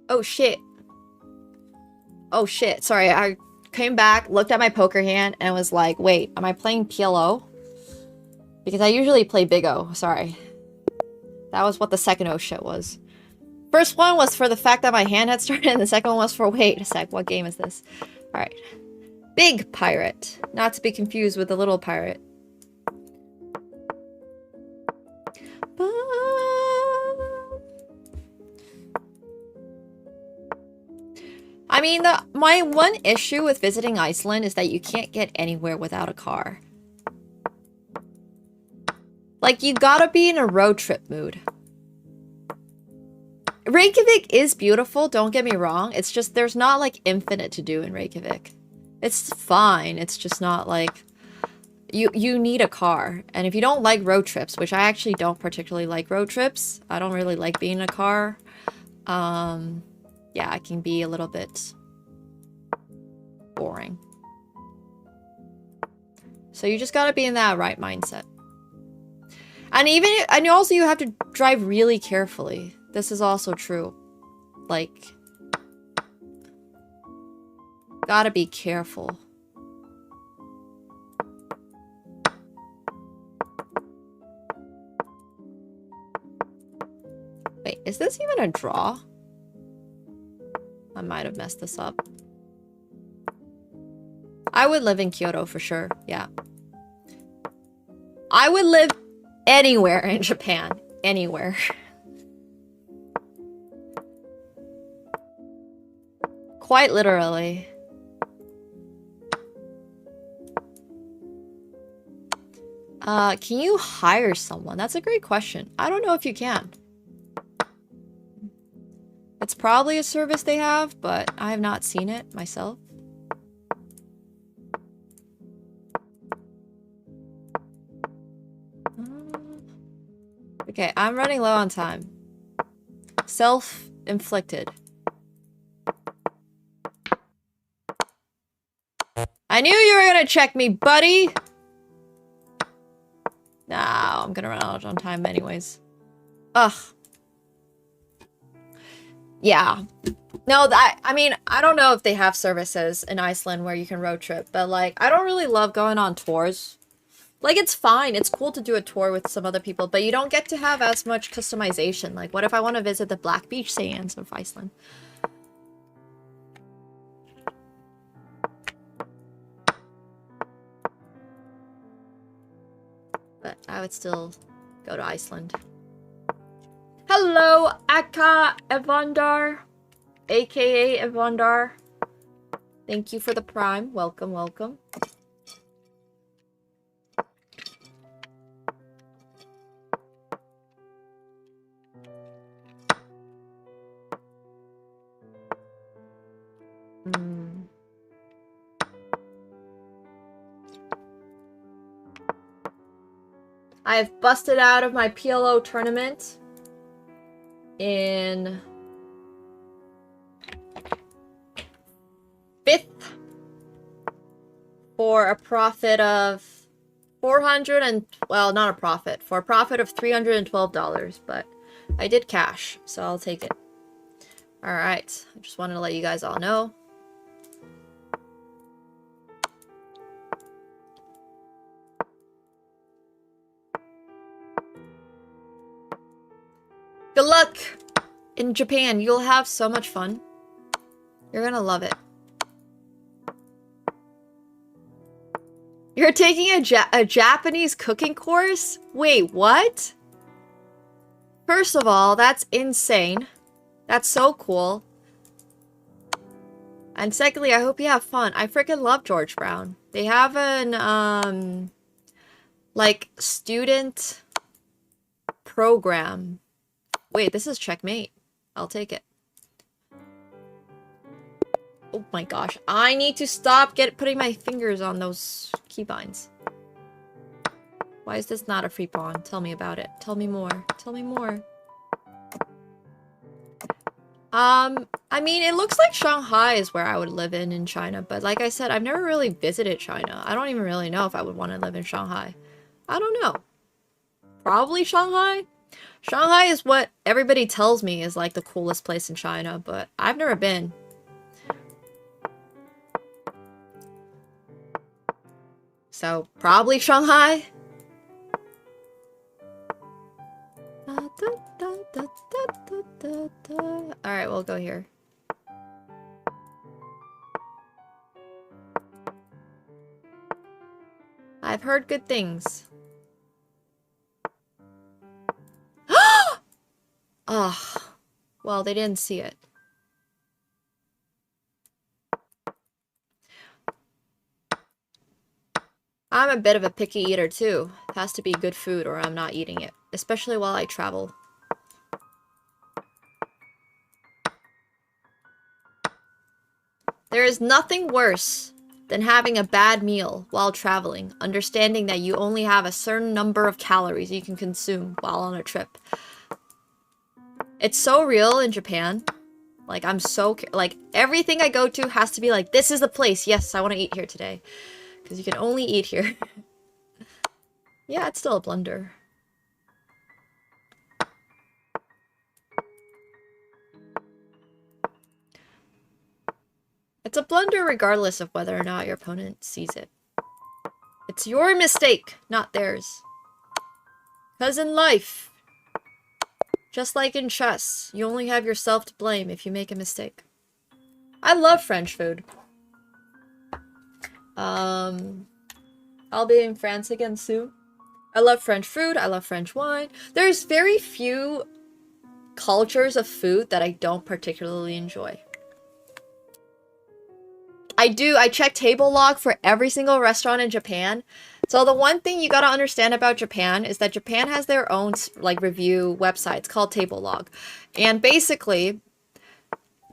Oh shit. Oh shit. Sorry, I came back, looked at my poker hand, and was like, wait, am I playing PLO? Because I usually play Big O. Sorry. That was what the second O shit was. First one was for the fact that my hand had started, and the second one was for, wait a sec, what game is this? Alright. Big pirate. Not to be confused with the little pirate. I mean, my one issue with visiting Iceland is that you can't get anywhere without a car. Like, you gotta be in a road trip mood. Reykjavik is beautiful, don't get me wrong. It's just, there's not, like, infinite to do in Reykjavik. It's fine, it's just not, like... You need a car. And if you don't like road trips, which I actually don't particularly like road trips. I don't really like being in a car. Yeah, it can be a little bit... boring. So you just gotta be in that right mindset. And also you have to drive really carefully. This is also true. Like, gotta be careful. Wait, is this even a draw? I might have messed this up. I would live in Kyoto for sure, yeah. I would live anywhere in Japan. Anywhere. Quite literally. Can you hire someone? That's a great question. I don't know if you can. It's probably a service they have, but I have not seen it myself. Okay, I'm running low on time. Self-inflicted. I knew you were gonna check me, buddy! Nah, I'm gonna run out on time anyways. Ugh. Yeah. No, I mean, I don't know if they have services in Iceland where you can road trip, but like, I don't really love going on tours. Like, it's fine. It's cool to do a tour with some other people, but you don't get to have as much customization. Like, what if I want to visit the Black Beach sands of Iceland? But I would still go to Iceland. Hello, AkaNemsko, aka Evandar. Thank you for the prime. Welcome, welcome. I've busted out of my PLO tournament in 5th for a profit of well, not a profit, for a profit of $312, but I did cash, so I'll take it. Alright, I just wanted to let you guys all know. Good luck in Japan. You'll have so much fun. You're gonna love it. You're taking a Japanese cooking course? Wait, what? First of all, that's insane. That's so cool. And secondly, I hope you have fun. I freaking love George Brown. They have an, like, student program. Wait, this is checkmate. I'll take it. Oh my gosh. I need to stop putting my fingers on those keybinds. Why is this not a free pawn? Tell me about it. Tell me more. Tell me more. I mean, it looks like Shanghai is where I would live in China, but like I said, I've never really visited China. I don't even really know if I would want to live in Shanghai. I don't know. Probably Shanghai? Shanghai is what everybody tells me is like the coolest place in China, but I've never been. So, probably Shanghai? Alright, we'll go here. I've heard good things. Oh, well, they didn't see it. I'm a bit of a picky eater too. It has to be good food or I'm not eating it, especially while I travel. There is nothing worse than having a bad meal while traveling, understanding that you only have a certain number of calories you can consume while on a trip. It's so real in Japan. Like, I'm so... Like, everything I go to has to be like, this is the place. Yes, I want to eat here today. Because you can only eat here. Yeah, it's still a blunder. It's a blunder regardless of whether or not your opponent sees it. It's your mistake, not theirs. Because in life, just like in chess, you only have yourself to blame if you make a mistake. I love French food. I'll be in France again soon. I love French food. I love French wine. There's very few cultures of food that I don't particularly enjoy. I check table log for every single restaurant in Japan. So the one thing you gotta understand about Japan is that Japan has their own like review websites called table log. And basically,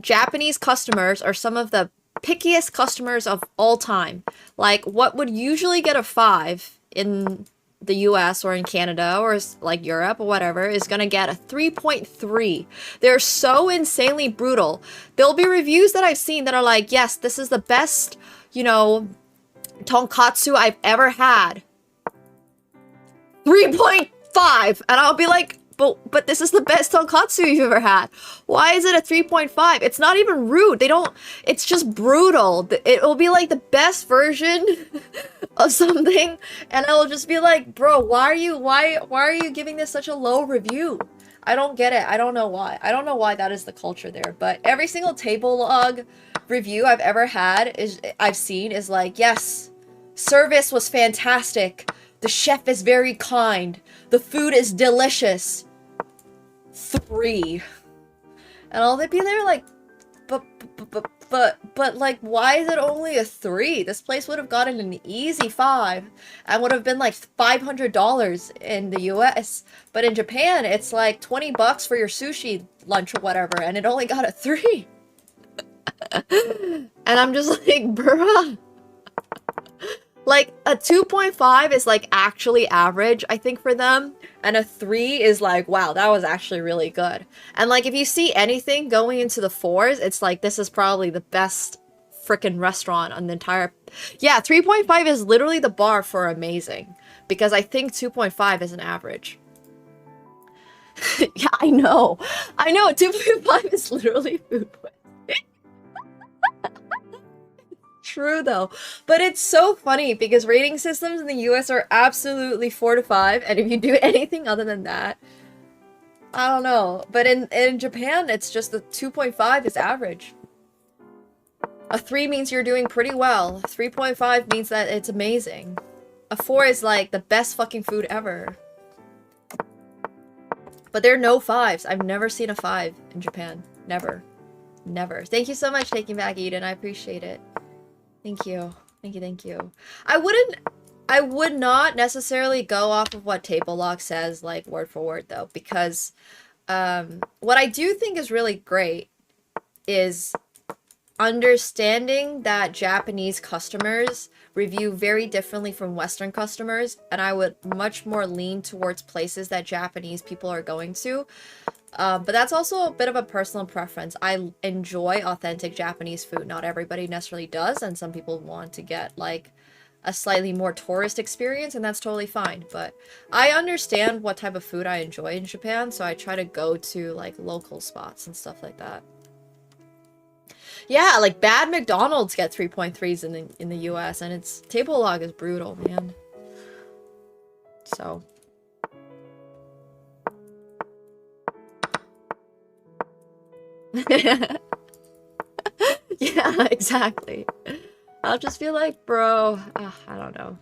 Japanese customers are some of the pickiest customers of all time. Like what would usually get a 5 in the US or in Canada or like Europe or whatever is gonna get a 3.3. They're so insanely brutal. There'll be reviews that I've seen that are like, yes, this is the best, you know, tonkatsu I've ever had. 3.5. And I'll be like, but this is the best tonkatsu you've ever had. Why is it a 3.5? It's not even rude. It's just brutal. It will be like the best version of something, and I will just be like, bro, why are you giving this such a low review? I don't get it. I don't know why. I don't know why that is the culture there, but every single table log review I've seen is like, yes, service was fantastic. The chef is very kind. The food is delicious. 3. And all they'd be there like, but like, why is it only a 3? This place would have gotten an easy 5 and would have been like $500 in the US. But in Japan, it's like 20 bucks for your sushi lunch or whatever, and it only got a 3. And I'm just like, bruh. Like, a 2.5 is, like, actually average, I think, for them. And a 3 is like, wow, that was actually really good. And, like, if you see anything going into the 4s, it's like, this is probably the best freaking restaurant on the entire... Yeah, 3.5 is literally the bar for amazing. Because I think 2.5 is an average. Yeah, I know. 2.5 is literally food poisoning. True though, but it's so funny because rating systems in the US are absolutely 4 to 5, and if you do anything other than that, I don't know. But in Japan, it's just the 2.5 is average. A 3 means you're doing pretty well. 3.5 means that it's amazing. A 4 is like the best fucking food ever. But there are no 5s. I've never seen a 5 in Japan. Never. Never. Thank you so much, Taking Back Eden. I appreciate it. Thank you. Thank you. I would not necessarily go off of what table log says, like, word for word, though, because what I do think is really great is understanding that Japanese customers review very differently from Western customers, and I would much more lean towards places that Japanese people are going to. But that's also a bit of a personal preference. I enjoy authentic Japanese food. Not everybody necessarily does, and some people want to get, like, a slightly more tourist experience, and that's totally fine. But I understand what type of food I enjoy in Japan, so I try to go to like local spots and stuff like that. Yeah, like bad McDonald's get 3.3s in the US, and its table log is brutal, man. So yeah, exactly. I'll just be like, bro, I don't know.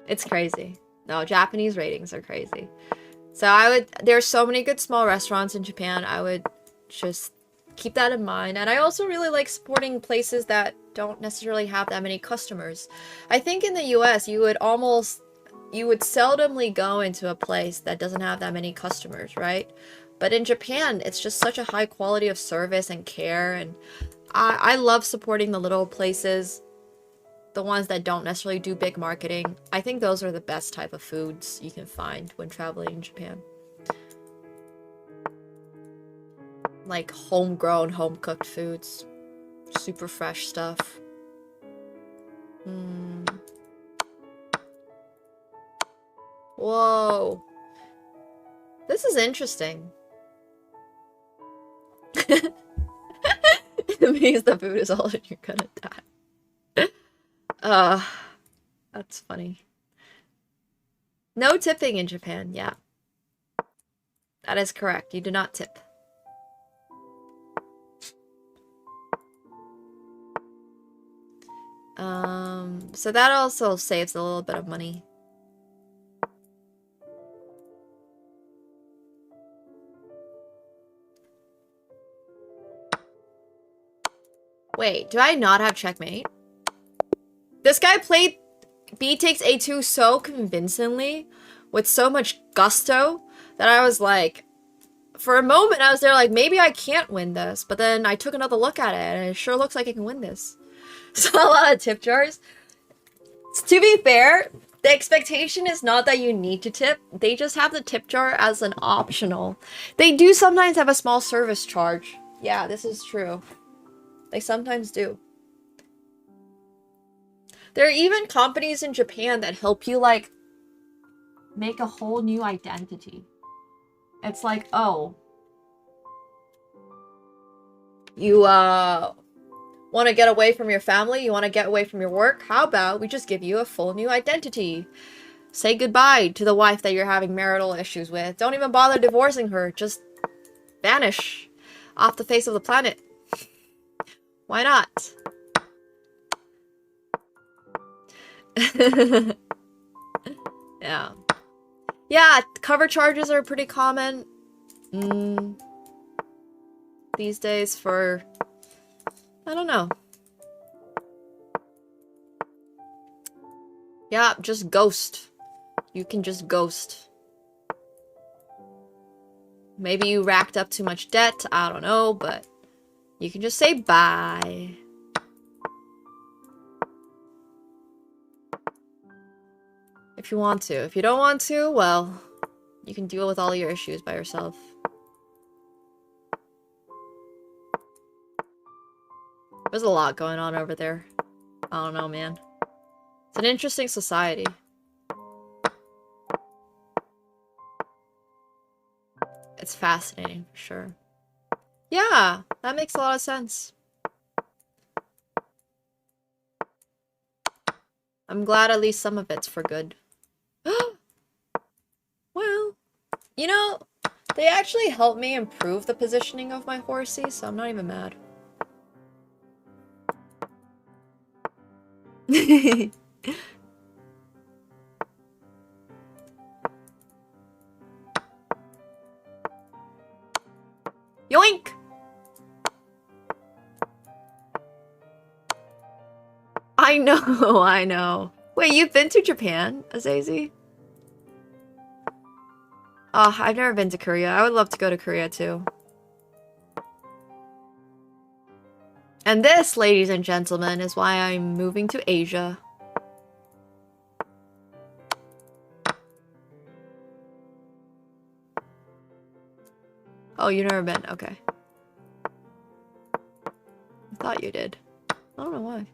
It's crazy. No, Japanese ratings are crazy. So there's so many good small restaurants in Japan. I would just keep that in mind. And I also really like supporting places that don't necessarily have that many customers. I think in the US, you would seldomly go into a place that doesn't have that many customers, right? But in Japan, it's just such a high quality of service and care, and I love supporting the little places, the ones that don't necessarily do big marketing. I think those are the best type of foods you can find when traveling in Japan. Like homegrown, home-cooked foods. Super fresh stuff. Whoa. This is interesting. It means the food is all and you're gonna die. That's funny. No tipping in Japan, yeah. That is correct. You do not tip. So that also saves a little bit of money. Wait, do I not have checkmate? This guy played B takes A2 so convincingly, with so much gusto, that I was like, for a moment I was there like, maybe I can't win this, but then I took another look at it, and it sure looks like I can win this. So a lot of tip jars. To be fair, the expectation is not that you need to tip, they just have the tip jar as an optional. They do sometimes have a small service charge. Yeah, this is true. They sometimes do. There are even companies in Japan that help you, like, make a whole new identity. It's like, oh, you, want to get away from your family? You want to get away from your work? How about we just give you a full new identity? Say goodbye to the wife that you're having marital issues with. Don't even bother divorcing her. Just vanish off the face of the planet. Why not? Yeah. Yeah, cover charges are pretty common these days for, I don't know. Yeah, just ghost. You can just ghost. Maybe you racked up too much debt, I don't know, but you can just say bye. If you want to. If you don't want to, well, you can deal with all your issues by yourself. There's a lot going on over there. I don't know, man. It's an interesting society. It's fascinating, for sure. Yeah, that makes a lot of sense. I'm glad at least some of it's for good. Well, you know, they actually helped me improve the positioning of my horsey, so I'm not even mad. Yoink! I know, I know. Wait, you've been to Japan, Azazi? Oh, I've never been to Korea. I would love to go to Korea too. And this, ladies and gentlemen, is why I'm moving to Asia. Oh, you've never been? Okay. I thought you did. I don't know why.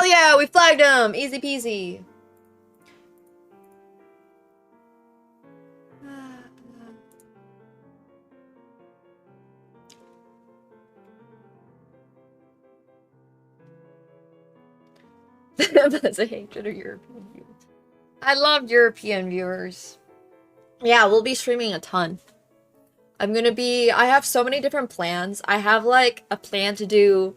Hell yeah, we flagged him! Easy peasy. That's a hatred of European viewers. I love European viewers. Yeah, we'll be streaming a ton. I have so many different plans. I have like a plan to do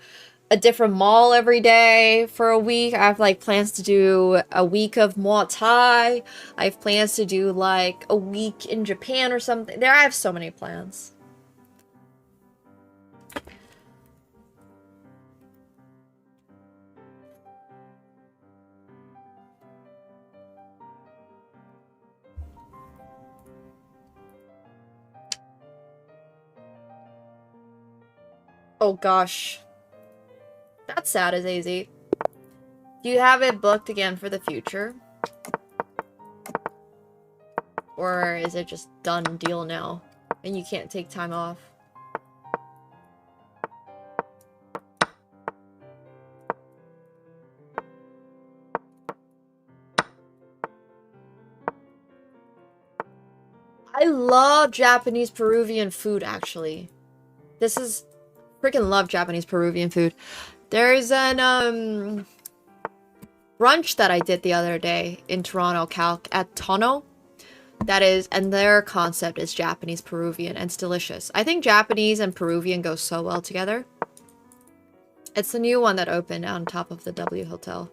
a different mall every day for a week. I have like plans to do a week of Muay Thai. I have plans to do like a week in Japan or something. I have so many plans. Oh gosh. That's sad as AZ. Do you have it booked again for the future? Or is it just done deal now? And you can't take time off? I love Japanese Peruvian food, actually. Freaking love Japanese Peruvian food. There's an, brunch that I did the other day in Toronto, Calc, at Tono. And their concept is Japanese Peruvian, and it's delicious. I think Japanese and Peruvian go so well together. It's the new one that opened on top of the W Hotel.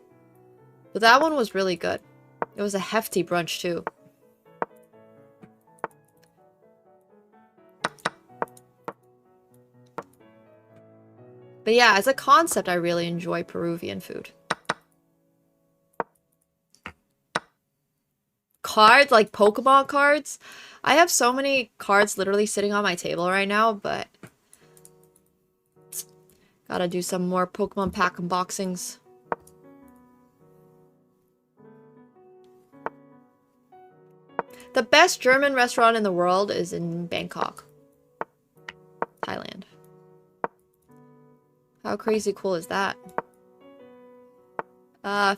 But that one was really good. It was a hefty brunch, too. But yeah, as a concept, I really enjoy Peruvian food. Cards, like Pokemon cards. I have so many cards literally sitting on my table right now, but gotta do some more Pokemon pack unboxings. The best German restaurant in the world is in Bangkok, Thailand. How crazy cool is that?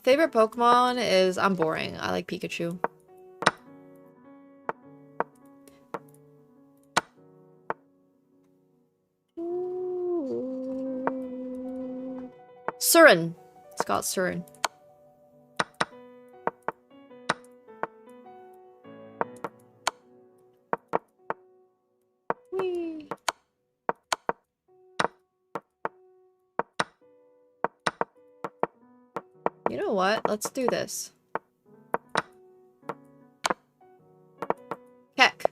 Favorite Pokemon is... I'm boring. I like Pikachu. Surin. It's called Surin. Whee. You know what? Let's do this. Heck.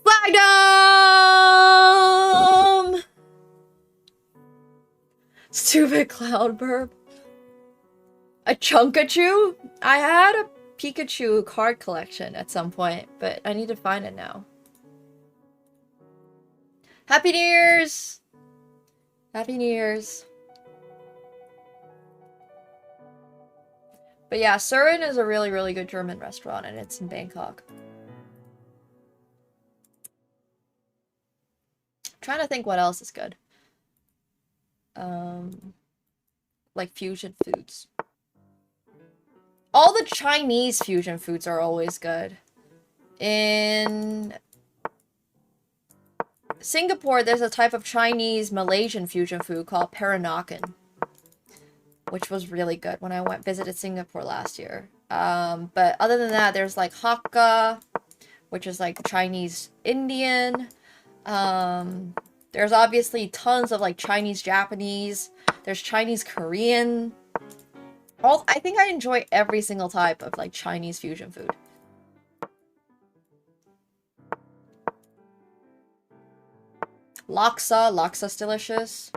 Flagged him! Stupid cloud burp. A Chunkachu? I had a Pikachu card collection at some point, but I need to find it now. Happy New Year's! Happy New Year's. But yeah, Surin is a really, really good German restaurant, and it's in Bangkok. I'm trying to think what else is good. Like fusion foods. All the Chinese fusion foods are always good. In Singapore, there's a type of Chinese Malaysian fusion food called Peranakan, which was really good when I visited Singapore last year. But other than that, there's like Hakka, which is like Chinese Indian. There's obviously tons of like Chinese Japanese. There's Chinese Korean. I think I enjoy every single type of like Chinese fusion food. Laksa's delicious.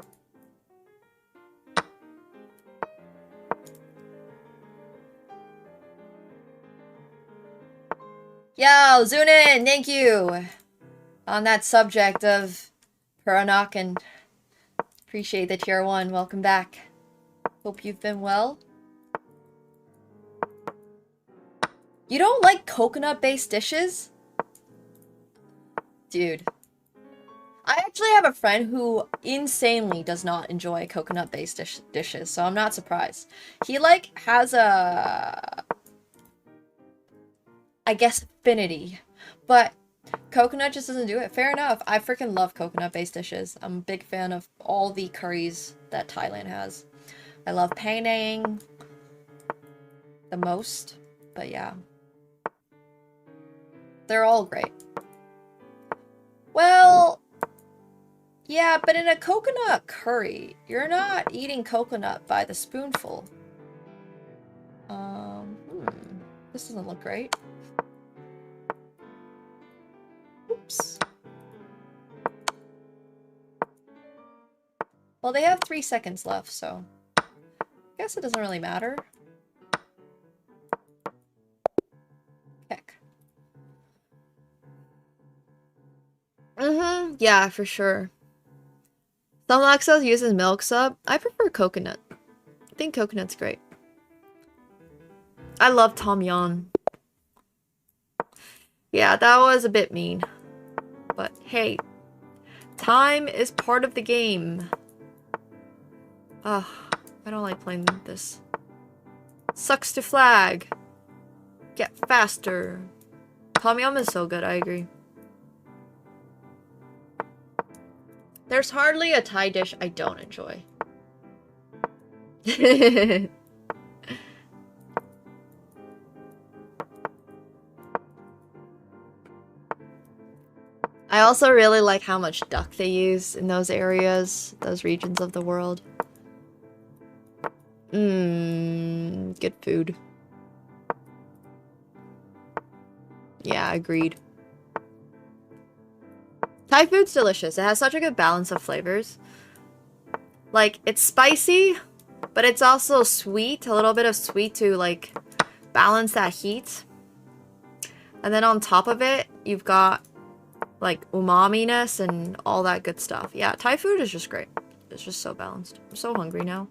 Yo, Zunin, thank you! On that subject of Peranakan. Appreciate the tier 1. Welcome back. Hope you've been well. You don't like coconut-based dishes? Dude. I actually have a friend who insanely does not enjoy coconut-based dishes, so I'm not surprised. He, like, has a, I guess, affinity, but coconut just doesn't do it. Fair enough. I freaking love coconut-based dishes. I'm a big fan of all the curries that Thailand has. I love Penang the most, but yeah. They're all great. Well, yeah, but in a coconut curry, you're not eating coconut by the spoonful. This doesn't look great. Oops. Well, they have 3 seconds left, so I guess it doesn't really matter. Heck. Yeah, for sure. Some lactose uses milk sub. I prefer coconut. I think coconut's great. I love Tom Yum. Yeah, that was a bit mean. But hey, time is part of the game. Ugh, I don't like playing this. Sucks to flag. Get faster. Tom Yum is so good, I agree. There's hardly a Thai dish I don't enjoy. I also really like how much duck they use in those areas, those regions of the world. Good food. Yeah, agreed. Thai food's delicious. It has such a good balance of flavors. Like, it's spicy, but it's also sweet. A little bit of sweet to, like, balance that heat. And then on top of it, you've got, like, umami-ness and all that good stuff. Yeah, Thai food is just great. It's just so balanced. I'm so hungry now.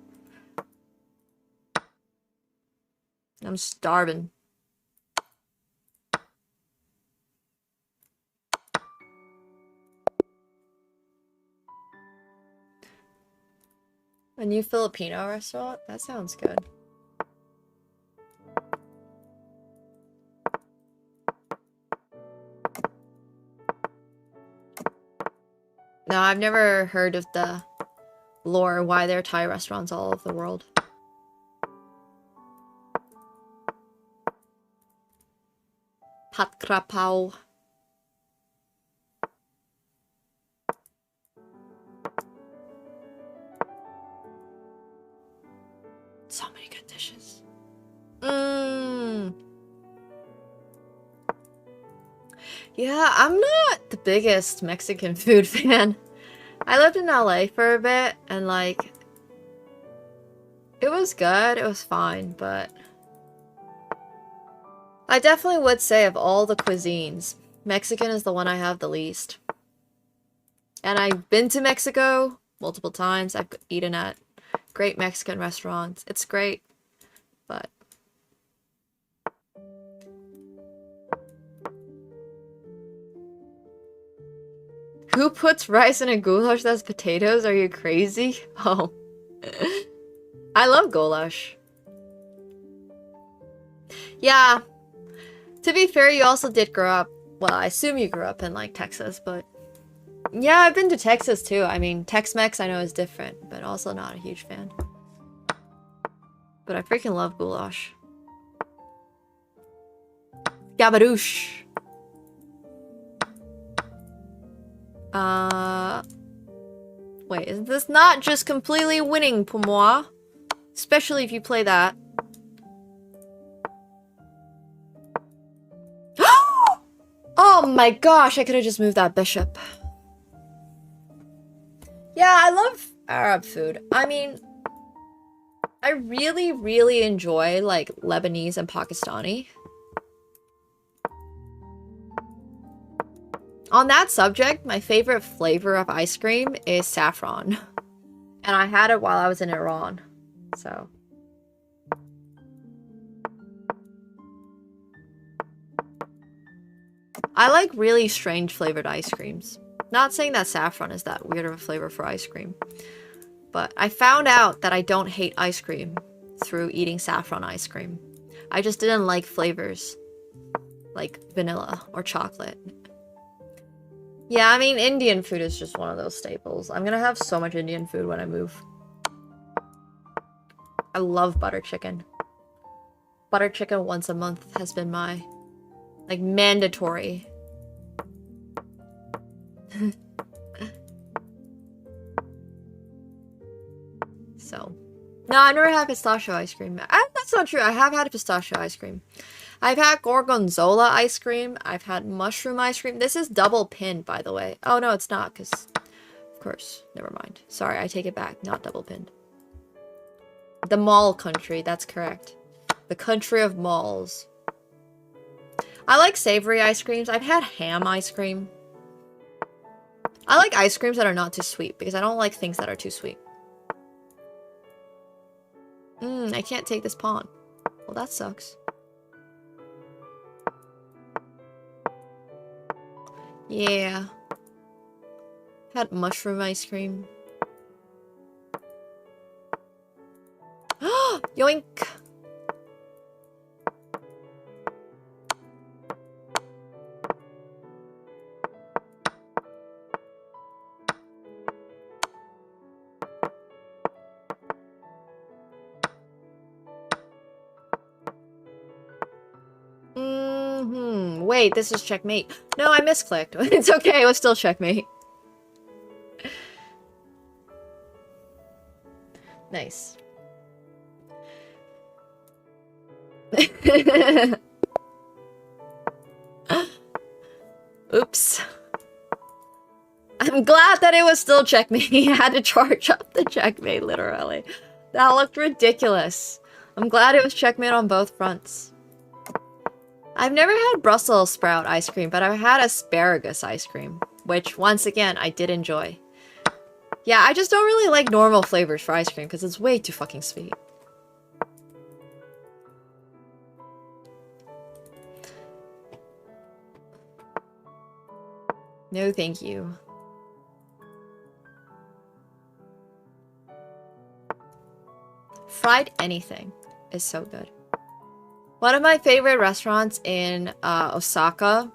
I'm starving. A new Filipino restaurant? That sounds good. No, I've never heard of the lore why there are Thai restaurants all over the world. Pat krapao. So many good dishes. Yeah, I'm not the biggest Mexican food fan. I lived in LA for a bit, and like, it was good, it was fine, but I definitely would say of all the cuisines, Mexican is the one I have the least. And I've been to Mexico multiple times. I've eaten at great Mexican restaurants. It's great, but who puts rice in a goulash that's potatoes? Are you crazy? Oh. I love goulash. Yeah. To be fair, you also did grow up. Well, I assume you grew up in, like, Texas, but yeah, I've been to Texas, too. I mean, Tex-Mex I know is different, but also not a huge fan. But I freaking love goulash. Gabadoosh. Wait, is this not just completely winning pour moi? Especially if you play that. Oh my gosh, I could have just moved that bishop. Yeah, I love Arab food. I mean, I really, really enjoy, like, Lebanese and Pakistani. On that subject, my favorite flavor of ice cream is saffron. And I had it while I was in Iran, so. I like really strange flavored ice creams. Not saying that saffron is that weird of a flavor for ice cream. But I found out that I don't hate ice cream through eating saffron ice cream. I just didn't like flavors like vanilla or chocolate. Yeah, I mean, Indian food is just one of those staples. I'm gonna have so much Indian food when I move. I love butter chicken. Butter chicken once a month has been my, like, mandatory. So, no, I never had pistachio ice cream. That's not true. I have had pistachio ice cream. I've had gorgonzola ice cream. I've had mushroom ice cream. This is double pinned, by the way. Oh, no, it's not, because, of course, never mind. Sorry, I take it back. Not double pinned. The mall country, that's correct. The country of malls. I like savory ice creams. I've had ham ice cream. I like ice creams that are not too sweet, because I don't like things that are too sweet. I can't take this pawn. Well, that sucks. Yeah. Had mushroom ice cream. Yoink! Wait, this is checkmate. No, I misclicked. It's okay, it was still checkmate. Nice. Oops. I'm glad that it was still checkmate. I had to charge up the checkmate, literally. That looked ridiculous. I'm glad it was checkmate on both fronts. I've never had Brussels sprout ice cream, but I've had asparagus ice cream, which, once again, I did enjoy. Yeah, I just don't really like normal flavors for ice cream, because it's way too fucking sweet. No, thank you. Fried anything is so good. One of my favorite restaurants in Osaka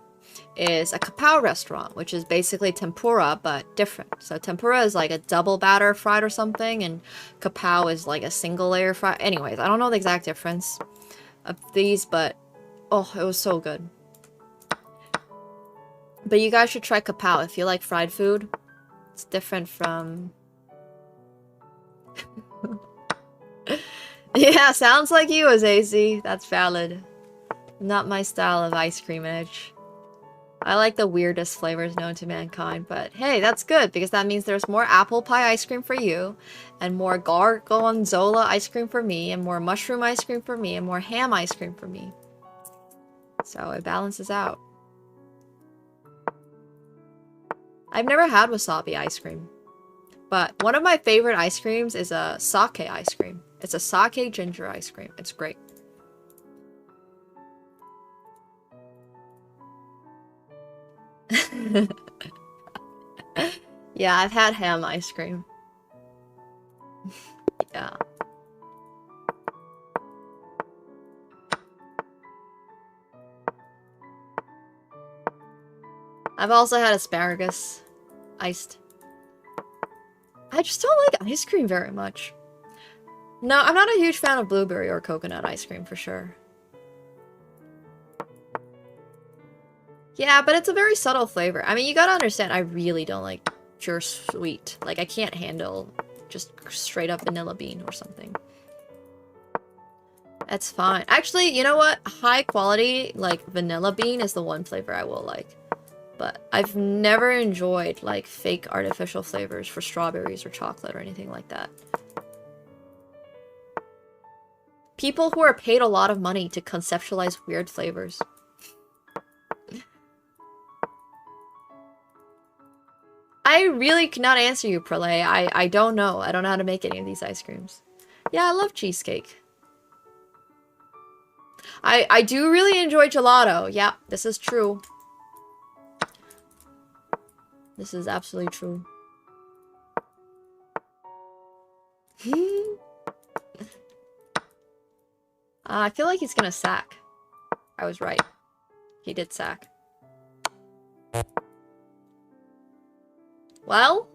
is a kapow restaurant, which is basically tempura, but different. So tempura is like a double batter fried or something, and kapow is like a single layer fried. Anyways, I don't know the exact difference of these, but oh, it was so good. But you guys should try kapow if you like fried food. It's different from... Yeah, sounds like you, Azazi. That's valid. Not my style of ice cream edge. I like the weirdest flavors known to mankind, but hey, that's good, because that means there's more apple pie ice cream for you, and more gorgonzola ice cream for me, and more mushroom ice cream for me, and more ham ice cream for me. So it balances out. I've never had wasabi ice cream, but one of my favorite ice creams is a sake ice cream. It's a sake ginger ice cream. It's great. Yeah, I've had ham ice cream. Yeah. I've also had asparagus iced. I just don't like ice cream very much. No, I'm not a huge fan of blueberry or coconut ice cream for sure. Yeah, but it's a very subtle flavor. I mean, you gotta understand, I really don't like pure sweet. Like, I can't handle just straight up vanilla bean or something. That's fine. Actually, you know what? High quality, like, vanilla bean is the one flavor I will like. But I've never enjoyed, like, fake artificial flavors for strawberries or chocolate or anything like that. People who are paid a lot of money to conceptualize weird flavors. I really cannot answer you, Prelay. I don't know. I don't know how to make any of these ice creams. Yeah, I love cheesecake. I do really enjoy gelato. Yeah, this is true. This is absolutely true. I feel like he's gonna sack. I was right. He did sack. Well,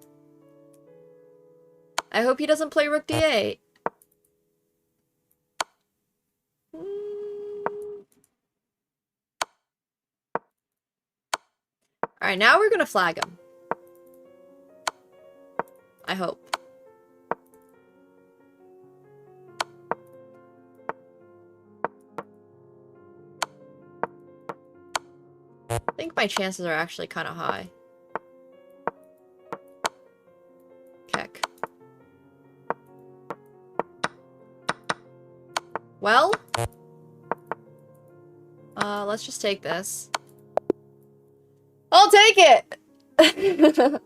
I hope he doesn't play rook d8. Alright, now we're gonna flag him. I hope. I think my chances are actually kind of high. Keck. Well, let's just take this. I'll take it!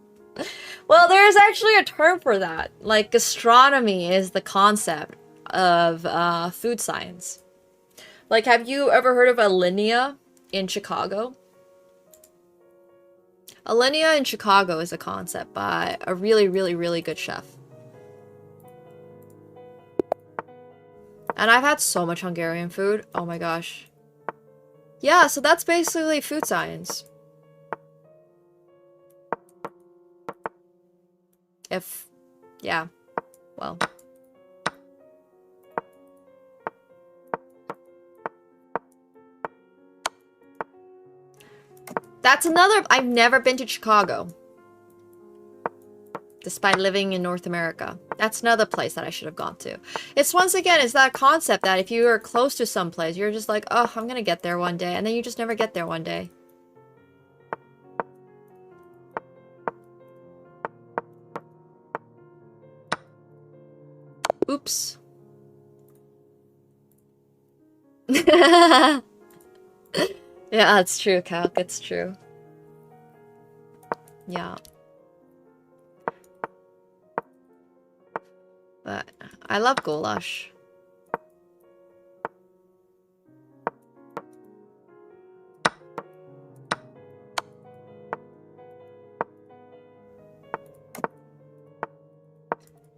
Well, there's actually a term for that. Like, gastronomy is the concept of food science. Like, have you ever heard of Alinea in Chicago? Alinea in Chicago is a concept by a really, really, really good chef. And I've had so much Hungarian food. Oh my gosh. Yeah, so that's basically food science. Yeah, well. That's another, I've never been to Chicago. Despite living in North America. That's another place that I should have gone to. It's once again, it's that concept that if you are close to some place, you're just like, oh, I'm gonna get there one day. And then you just never get there one day. Oops. Yeah, it's true, Calc. It's true. Yeah. But I love goulash.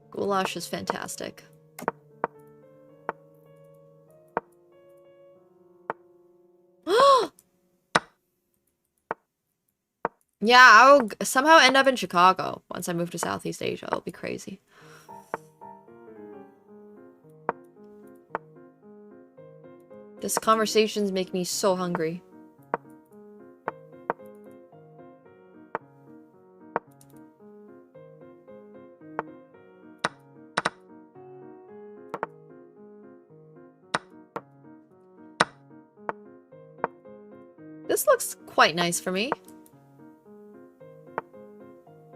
Goulash is fantastic. Yeah, I'll somehow end up in Chicago once I move to Southeast Asia. It'll be crazy. This conversations make me so hungry. This looks quite nice for me.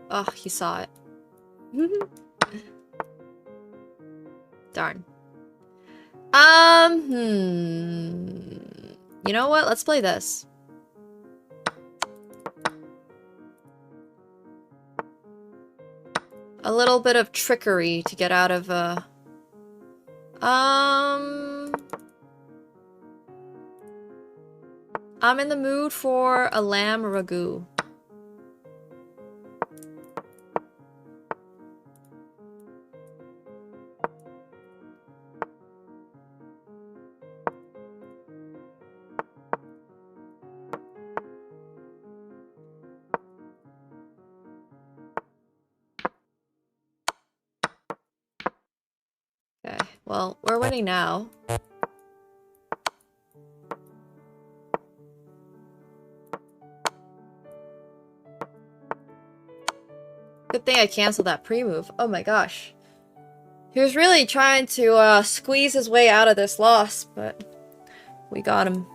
Oh, he saw it. Darn. You know what? Let's play this. A little bit of trickery to get out of, I'm in the mood for a lamb ragu. Okay, well, we're winning now. Good thing I canceled that pre-move. Oh my gosh. He was really trying to squeeze his way out of this loss, but we got him.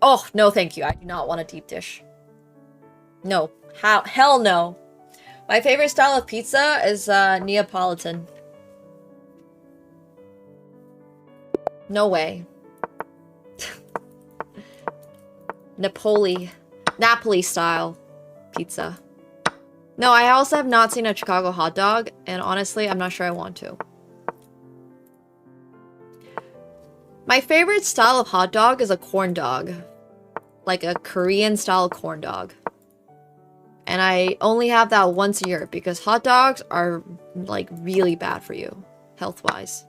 Oh, no thank you. I do not want a deep dish. No. Hell no. My favorite style of pizza is Neapolitan. No way. Napoli style pizza. No, I also have not seen a Chicago hot dog, and honestly, I'm not sure I want to. My favorite style of hot dog is a corn dog. Like a Korean style corn dog. And I only have that once a year because hot dogs are like really bad for you, health-wise.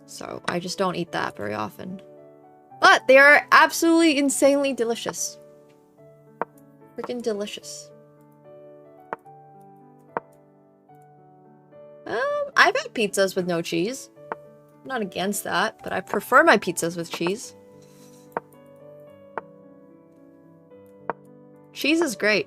So I just don't eat that very often. But they are absolutely insanely delicious. Freaking delicious. I've had pizzas with no cheese. I'm not against that, but I prefer my pizzas with cheese. Cheese is great.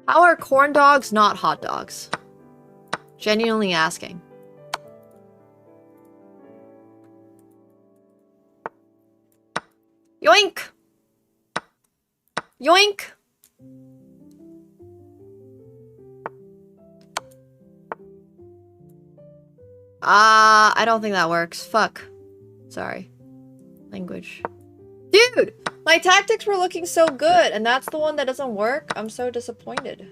How are corn dogs not hot dogs? Genuinely asking. Yoink! Yoink! I don't think that works. Fuck. Sorry. Language. Dude! My tactics were looking so good, and that's the one that doesn't work? I'm so disappointed.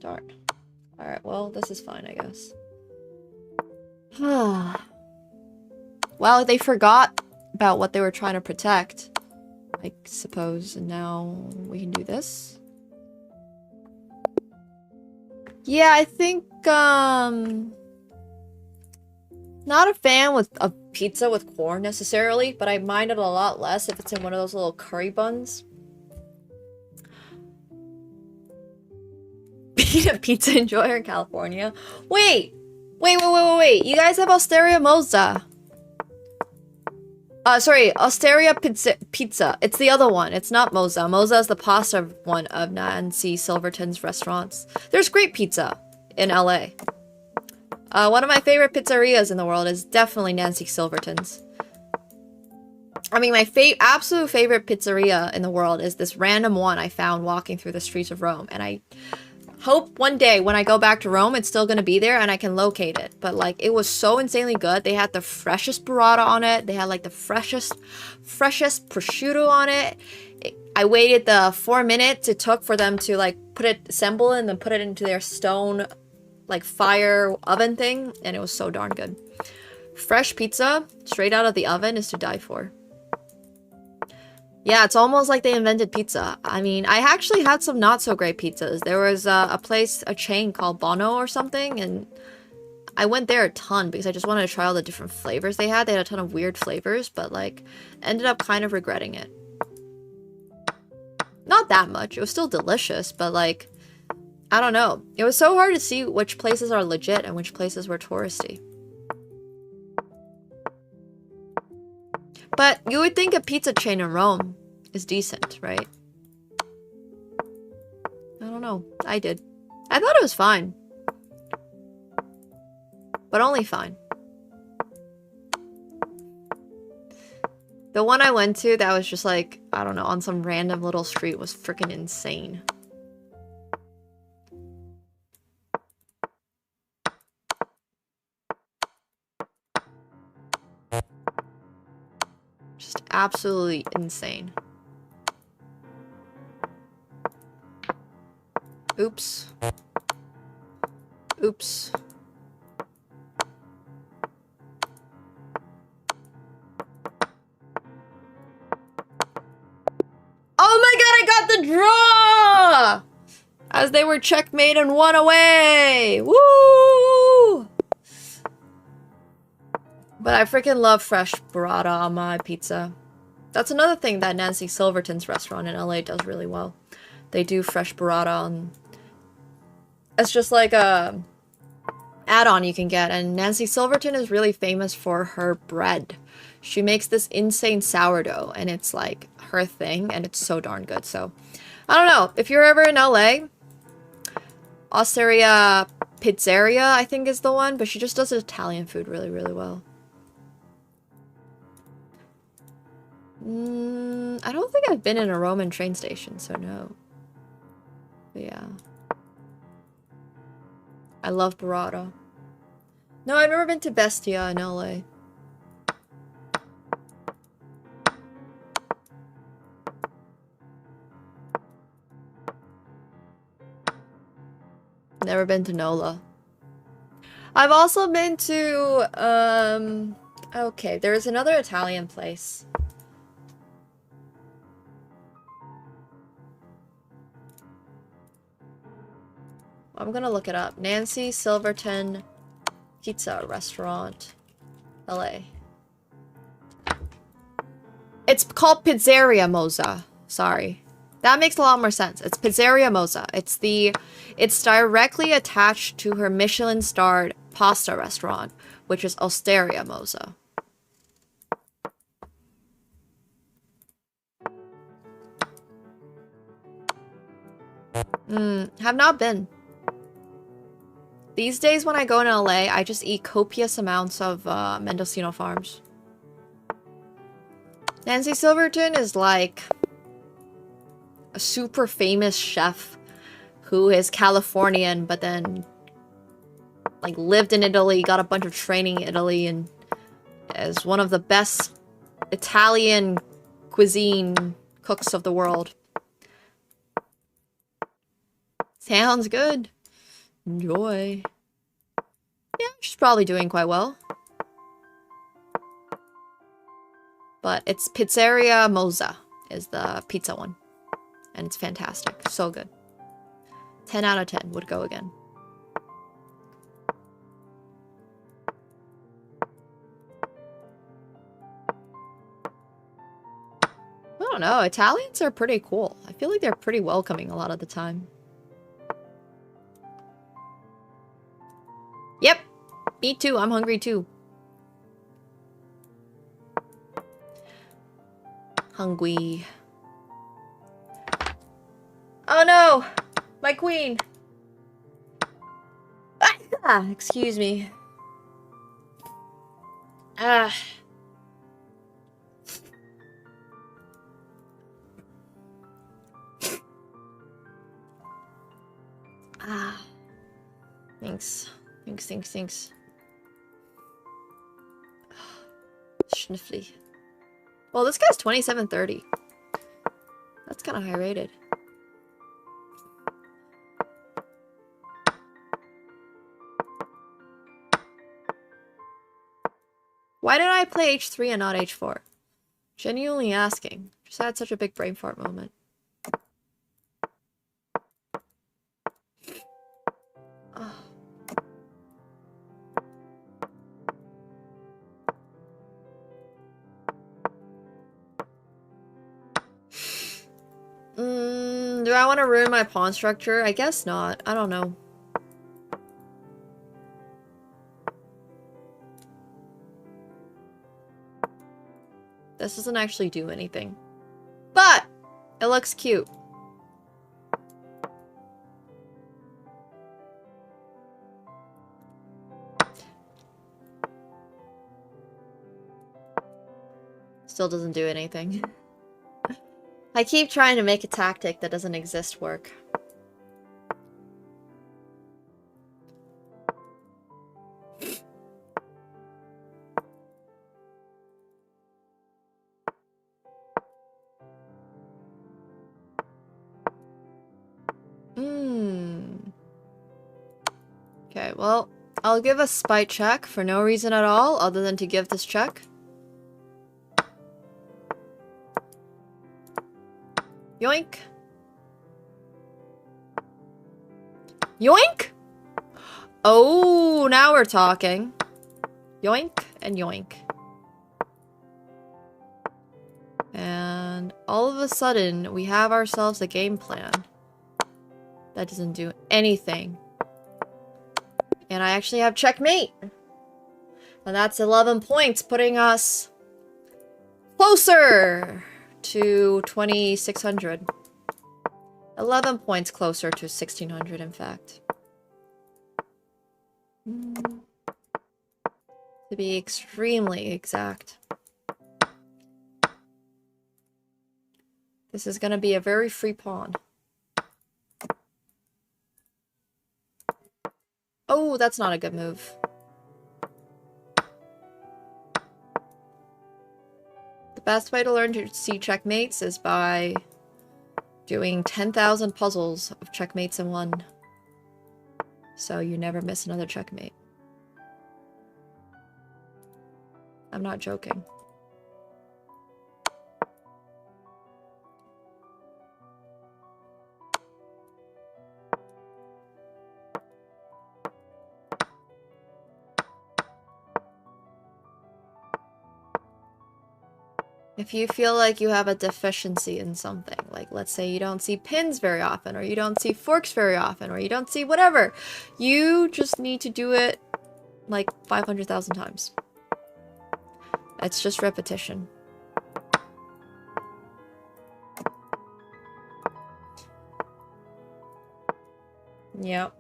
Darn. Alright, well, this is fine, I guess. Well, they forgot about what they were trying to protect, I suppose, and now we can do this. Yeah, I think, not a fan of pizza with corn necessarily, but I mind it a lot less if it's in one of those little curry buns. Being a pizza enjoyer in California. Wait! You guys have Osteria Moza. Sorry, Osteria Pizza. It's the other one. It's not Moza. Moza is the pasta one of Nancy Silverton's restaurants. There's great pizza in LA. One of my favorite pizzerias in the world is definitely Nancy Silverton's. I mean, my absolute favorite pizzeria in the world is this random one I found walking through the streets of Rome. And I hope one day when I go back to Rome, it's still going to be there and I can locate it. But like, it was so insanely good. They had the freshest burrata on it. They had like the freshest prosciutto on it. I waited the 4 minutes it took for them to like assemble it and then put it into their stone like fire oven thing, and it was so darn good. Fresh pizza straight out of the oven is to die for. Yeah, it's almost like they invented pizza. I mean, I actually had some not so great pizzas. There was a chain called Bono or something, and I went there a ton because I just wanted to try all the different flavors they had. They had a ton of weird flavors, but like ended up kind of regretting it. Not that much. It was still delicious, but like, I don't know. It was so hard to see which places are legit and which places were touristy. But you would think a pizza chain in Rome is decent, right? I don't know. I did. I thought it was fine. But only fine. The one I went to that was just like, I don't know, on some random little street was freaking insane. Just absolutely insane. Oops. Oops. Oh my god, I got the draw! As they were checkmate and won away! Woo! But I freaking love fresh burrata on my pizza. That's another thing that Nancy Silverton's restaurant in LA does really well. They do fresh burrata on... It's just like a add-on you can get, and Nancy Silverton is really famous for her bread. She makes this insane sourdough, and it's like her thing, and it's so darn good. So, I don't know. If you're ever in LA, Osteria Pizzeria, I think is the one, but she just does Italian food really, really well. I don't think I've been in a Roman train station, so no. But yeah. I love burrata. No, I've never been to Bestia in LA. Never been to NOLA. I've also been to, okay, there's another Italian place. I'm gonna look it up. Nancy Silverton Pizza Restaurant, LA. It's called Pizzeria Moza. Sorry. That makes a lot more sense. It's Pizzeria Moza. It's directly attached to her Michelin-starred pasta restaurant, which is Osteria Moza. Have not been. These days when I go in LA, I just eat copious amounts of Mendocino Farms. Nancy Silverton is like a super famous chef who is Californian, but then like lived in Italy, got a bunch of training in Italy, and is one of the best Italian cuisine cooks of the world. Sounds good. Enjoy. Yeah, she's probably doing quite well. But it's Pizzeria Moza is the pizza one. And it's fantastic. So good. 10 out of 10 would go again. I don't know. Italians are pretty cool. I feel like they're pretty welcoming a lot of the time. Yep. Me too. I'm hungry too. Hungry. Oh no! My queen! Ah, excuse me. Ah. Ah. Thanks. Thanks. Schniffly. Well, this guy's 2730. That's kind of high rated. Why did I play H3 and not H4? Genuinely asking. Just had such a big brain fart moment. Oh. Do I want to ruin my pawn structure? I guess not. I don't know. This doesn't actually do anything. But! It looks cute. Still doesn't do anything. I keep trying to make a tactic that doesn't exist work. Okay, well, I'll give a spite check for no reason at all other than to give this check. Yoink. Yoink! Oh, now we're talking. Yoink and yoink. And all of a sudden, we have ourselves a game plan. That doesn't do anything. And I actually have checkmate. And that's 11 points, putting us closer to 2,600. 11 points closer to 1,600, in fact. To be extremely exact. This is gonna be a very free pawn. Oh, that's not a good move. The best way to learn to see checkmates is by doing 10,000 puzzles of checkmates in one. So you never miss another checkmate. I'm not joking. If you feel like you have a deficiency in something, like let's say you don't see pins very often, or you don't see forks very often, or you don't see whatever, you just need to do it like 500,000 times. It's just repetition. Yep.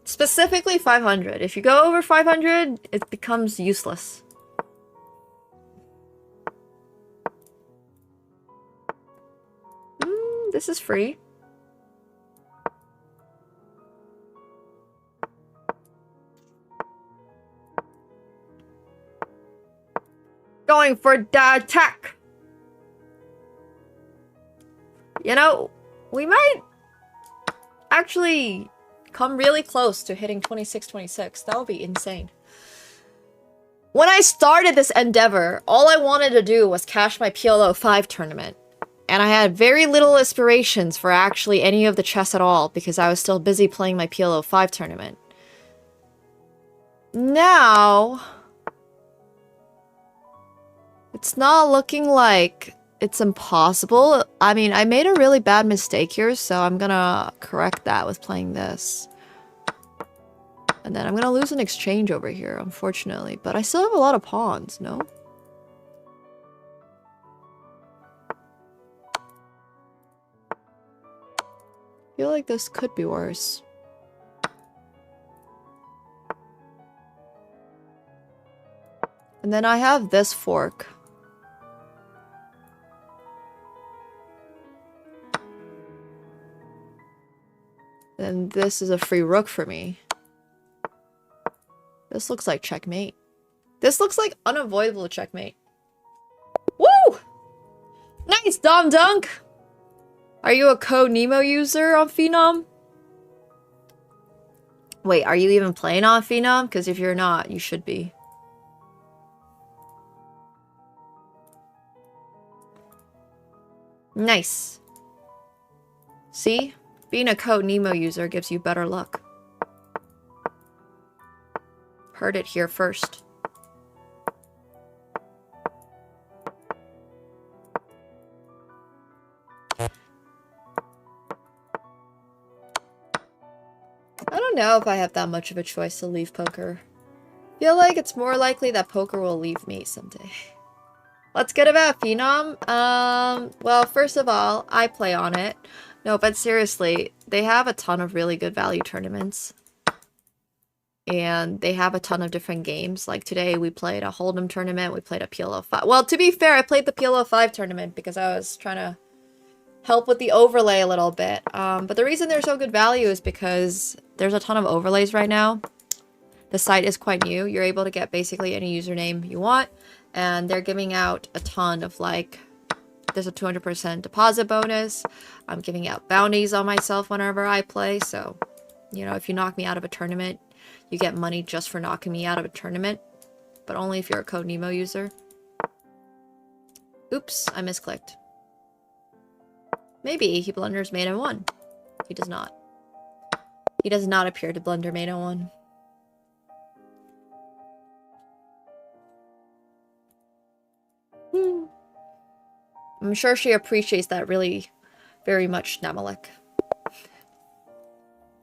Specifically 500. If you go over 500, it becomes useless. This is free. Going for the attack. You know, we might actually come really close to hitting 26-26. That would be insane. When I started this endeavor, all I wanted to do was cash my PLO 5 tournament. And I had very little aspirations for actually any of the chess at all because I was still busy playing my PLO 5 tournament. Now, it's not looking like it's impossible. I mean, I made a really bad mistake here, so I'm gonna correct that with playing this. And then I'm gonna lose an exchange over here, unfortunately. But I still have a lot of pawns, no? I feel like this could be worse. And then I have this fork. And this is a free rook for me. This looks like checkmate. This looks like unavoidable checkmate. Woo! Nice, Dom Dunk! Are you a code Nemo user on Phenom? Wait, are you even playing on Phenom? Because if you're not, you should be. Nice. See? Being a code Nemo user gives you better luck. Heard it here first. I don't know if I have that much of a choice to leave poker. Feel like it's more likely that poker will leave me someday. Let's get about Phenom. Well, first of all, I play on it. No, but seriously, they have a ton of really good value tournaments. And they have a ton of different games. Like today, we played a Hold'em tournament. We played a PLO 5. Well, to be fair, I played the PLO 5 tournament because I was trying to help with the overlay a little bit. But the reason they're so good value is because there's a ton of overlays right now. The site is quite new. You're able to get basically any username you want. And they're giving out a ton of like... There's a 200% deposit bonus. I'm giving out bounties on myself whenever I play. So, you know, if you knock me out of a tournament, you get money just for knocking me out of a tournament. But only if you're a Code Nemo user. Oops, I misclicked. Maybe he blunders mate in 1. He does not. He does not appear to blunder mate in 1. I'm sure she appreciates that really very much, Namalek.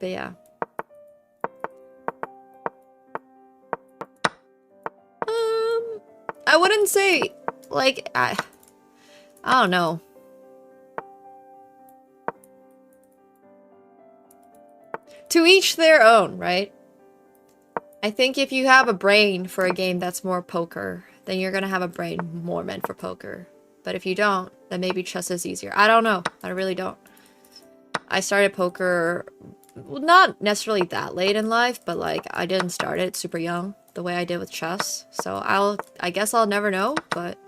But yeah. I wouldn't say, like, I don't know. To each their own, right? I think if you have a brain for a game that's more poker, then you're gonna have a brain more meant for poker. But if you don't, then maybe chess is easier. I don't know. I really don't. I started poker, not necessarily that late in life, but like I didn't start it super young the way I did with chess. So I guess I'll never know, but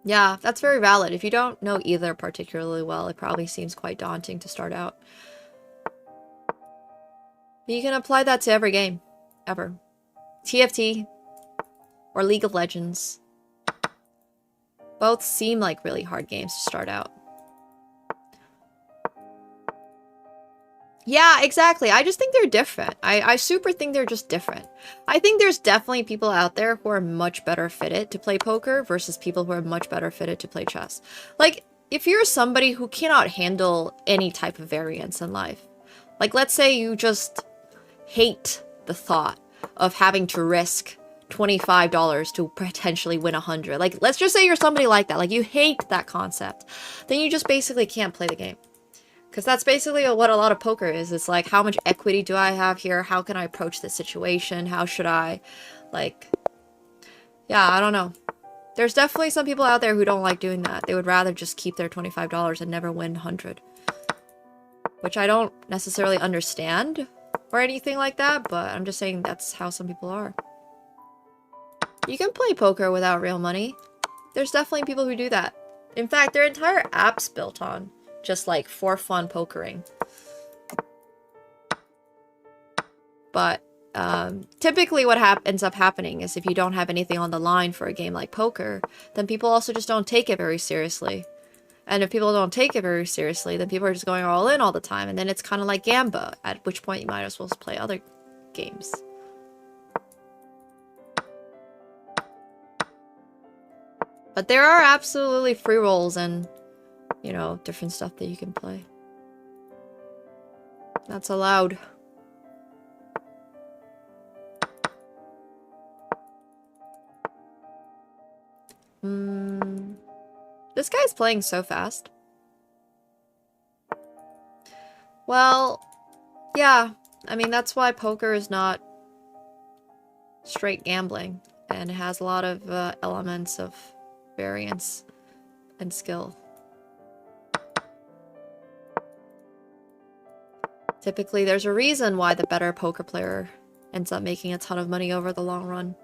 Yeah, that's very valid. If you don't know either particularly well, it probably seems quite daunting to start out. But you can apply that to every game, ever. TFT or League of Legends. Both seem like really hard games to start out. Yeah, exactly. I just think they're different. I super think they're just different. I think there's definitely people out there who are much better fitted to play poker versus people who are much better fitted to play chess. Like, if you're somebody who cannot handle any type of variance in life, like let's say you just hate the thought of having to risk $25 to potentially win 100. Like, let's just say you're somebody like that. Like, you hate that concept. Then you just basically can't play the game. Because that's basically what a lot of poker is. It's like, how much equity do I have here? How can I approach this situation? How should I, like... Yeah, I don't know. There's definitely some people out there who don't like doing that. They would rather just keep their $25 and never win 100. Which I don't necessarily understand or anything like that, but I'm just saying that's how some people are. You can play poker without real money. There's definitely people who do that. In fact, their entire app's built on just like for fun pokering. But typically what ends up happening is if you don't have anything on the line for a game like poker, then people also just don't take it very seriously. And if people don't take it very seriously, then people are just going all in all the time. And then it's kind of like Gamba, at which point you might as well play other games. But there are absolutely free rolls and, you know, different stuff that you can play. That's allowed. This guy's playing so fast. Well, yeah. I mean, that's why poker is not straight gambling. And it has a lot of elements of variance and skill. Typically, there's a reason why the better poker player ends up making a ton of money over the long run.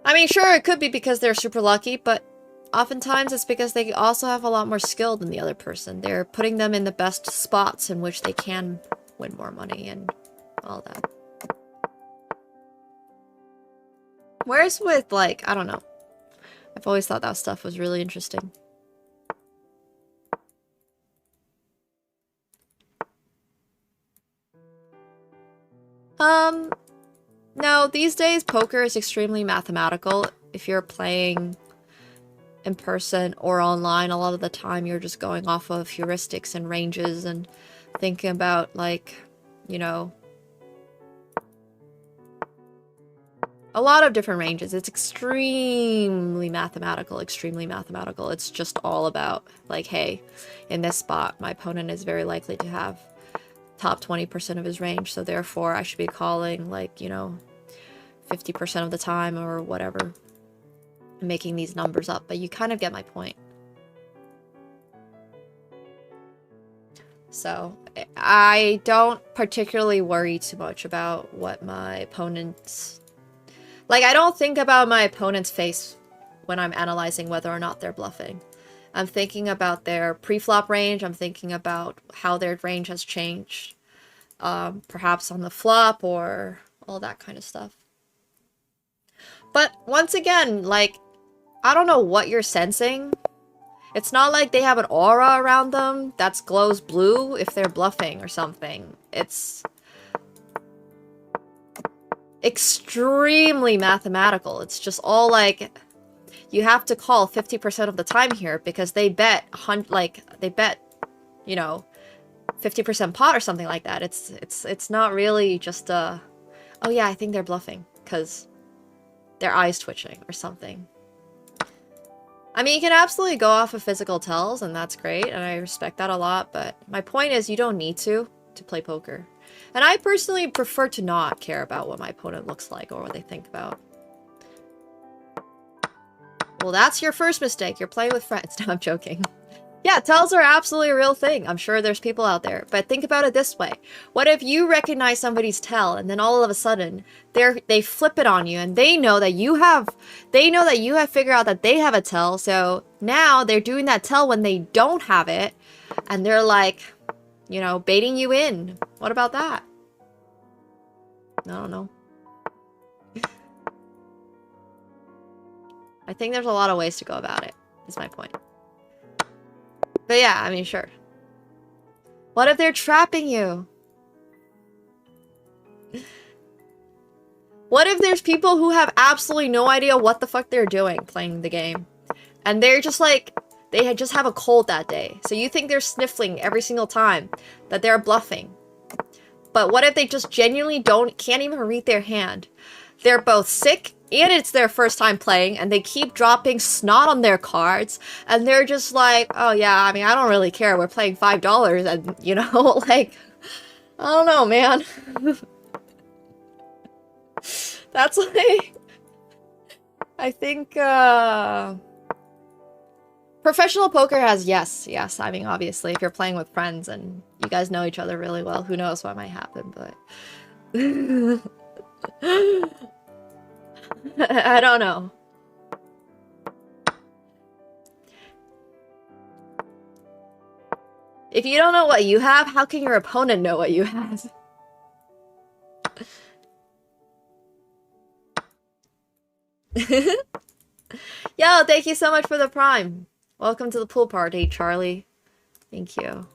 I mean, sure, it could be because they're super lucky, but oftentimes it's because they also have a lot more skill than the other person. They're putting them in the best spots in which they can win more money and all that. Whereas with, like, I don't know. I've always thought that stuff was really interesting. No, these days poker is extremely mathematical. If you're playing in person or online, a lot of the time you're just going off of heuristics and ranges and thinking about, like, you know, a lot of different ranges. It's extremely mathematical, extremely mathematical. It's just all about, like, hey, in this spot, my opponent is very likely to have top 20% of his range, so therefore I should be calling, like, you know, 50% of the time or whatever. I'm making these numbers up, but you kind of get my point. So, I don't particularly worry too much about what my opponent's... Like, I don't think about my opponent's face when I'm analyzing whether or not they're bluffing. I'm thinking about their pre-flop range. I'm thinking about how their range has changed. Perhaps on the flop or all that kind of stuff. But once again, like, I don't know what you're sensing. It's not like they have an aura around them that glows blue if they're bluffing or something. It's extremely mathematical. It's just all like, you have to call 50% of the time here because they bet, you know, 50% pot or something like that. It's not really just oh yeah, I think they're bluffing because their eyes twitching or something. I mean, you can absolutely go off of physical tells, and that's great, and I respect that a lot, but my point is you don't need to play poker. And I personally prefer to not care about what my opponent looks like or what they think about. Well, that's your first mistake. You're playing with friends. No, I'm joking. Yeah, Yeah, tells are absolutely a real thing. I'm sure there's people out there. But think about it this way. What if you recognize somebody's tell and then all of a sudden they flip it on you and they know that you have figured out that they have a tell. So now they're doing that tell when they don't have it and they're like, you know, baiting you in. What about that? I don't know. I think there's a lot of ways to go about it, is my point. But yeah, I mean, sure. What if they're trapping you? What if there's people who have absolutely no idea what the fuck they're doing playing the game? And they're just like, they just have a cold that day. So you think they're sniffling every single time, that they're bluffing. But what if they just genuinely can't even read their hand? They're both sick and it's their first time playing and they keep dropping snot on their cards and they're just like, oh yeah, I mean, I don't really care. We're playing $5 and, you know, like, I don't know, man. That's like, I think, professional poker has, yes. I mean, obviously, if you're playing with friends and you guys know each other really well, who knows what might happen, but... I don't know. If you don't know what you have, how can your opponent know what you have? Yo, thank you so much for the prime. Welcome to the pool party, Charlie. Thank you.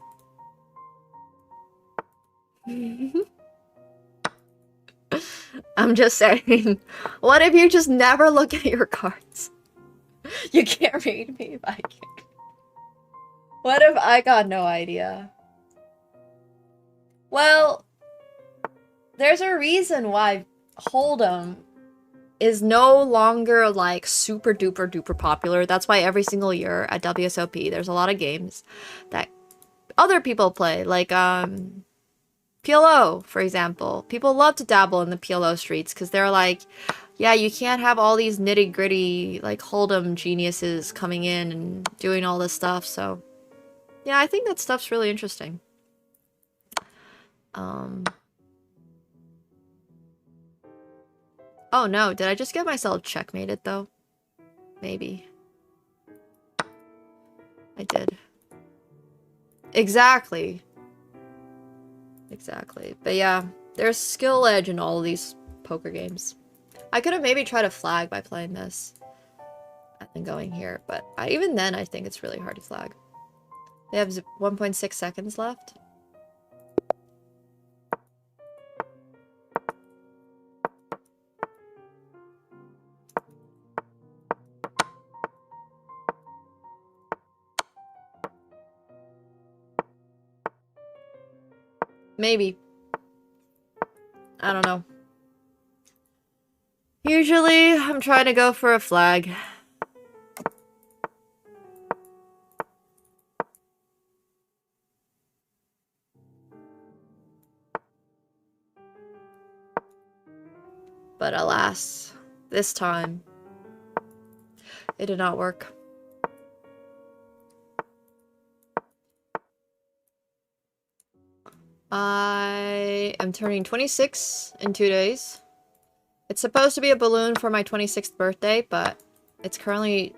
I'm just saying, what if you just never look at your cards? You can't read me if I can't. What if I got no idea? Well, there's a reason why Hold'em is no longer like super duper duper popular. That's why every single year at WSOP there's a lot of games that other people play, like PLO, for example. People love to dabble in the PLO streets because they're like, yeah, you can't have all these nitty-gritty like Hold'em geniuses coming in and doing all this stuff. So yeah, I think that stuff's really interesting. Oh no, did I just get myself checkmated though? Maybe. I did. Exactly. Exactly. But yeah, there's skill edge in all of these poker games. I could have maybe tried a flag by playing this and then going here, but even then I think it's really hard to flag. They have 1.6 seconds left. Maybe. I don't know. Usually, I'm trying to go for a flag. But alas, this time, it did not work. I am turning 26 in 2 days. It's supposed to be a balloon for my 26th birthday, but it's currently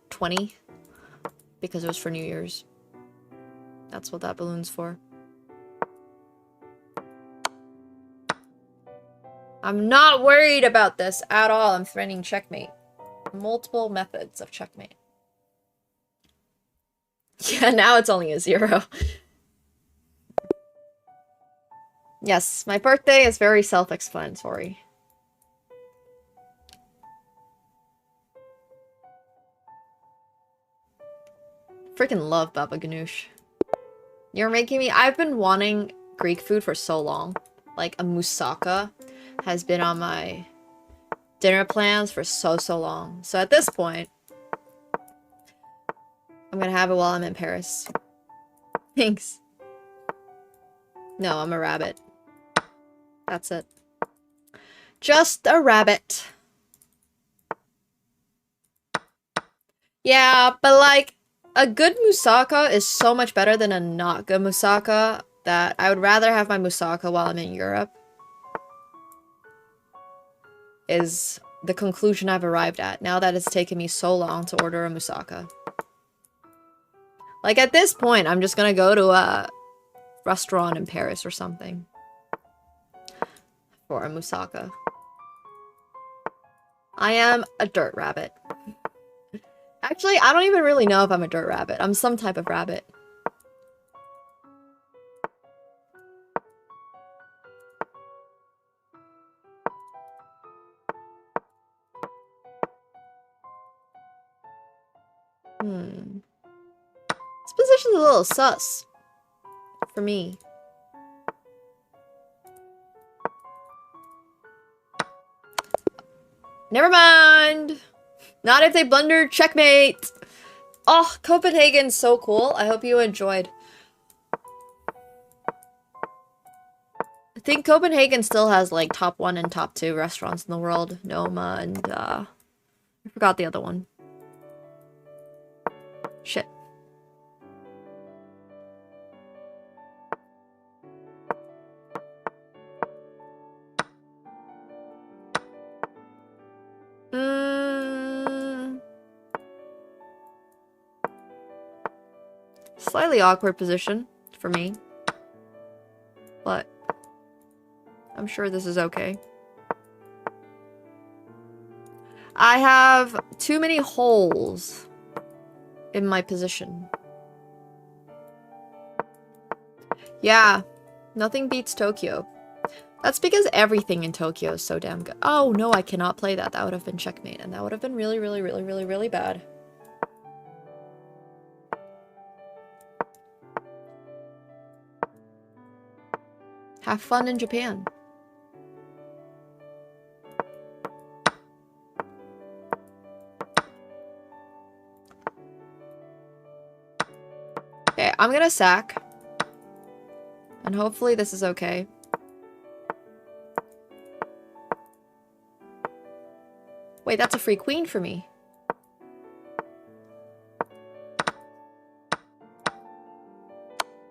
20 because it was for New Year's. That's what that balloon's for. I'm not worried about this at all. I'm threatening checkmate. Multiple methods of checkmate. Yeah, now it's only a 0. Yes, my birthday is very self-explanatory. Freaking love baba ganoush. You're making me... I've been wanting Greek food for so long. Like, a moussaka has been on my dinner plans for so long. So at this point, I'm gonna have it while I'm in Paris. Thanks. No, I'm a rabbit. That's it. Just a rabbit. Yeah, but like, A good moussaka is so much better than a not good moussaka that I would rather have my moussaka while I'm in Europe. Is the conclusion I've arrived at now that it's taken me so long to order a moussaka. Like, at this point, I'm just gonna go to a restaurant in Paris or something for a moussaka. I am a dirt rabbit. Actually, I don't even really know if I'm a dirt rabbit. I'm some type of rabbit. This position's a little sus. For me. Never mind! Not if they blunder. Checkmate! Oh, Copenhagen's so cool. I hope you enjoyed. I think Copenhagen still has, like, top 1 and top 2 restaurants in the world. Noma and, I forgot the other one. Shit. Slightly awkward position for me, but I'm sure this is okay. I have too many holes in my position. Yeah, nothing beats Tokyo. That's because everything in Tokyo is so damn good. Oh no, I cannot play that. That would have been checkmate, and that would have been really, really, really, really, really bad. Have fun in Japan. Okay, I'm gonna sack. And hopefully this is okay. Wait, that's a free queen for me.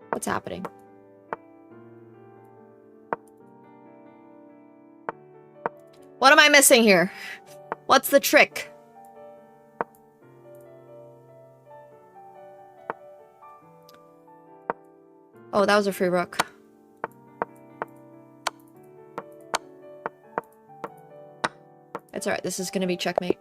What's happening? What am I missing here? What's the trick? Oh, that was a free rook. It's alright, this is gonna be checkmate.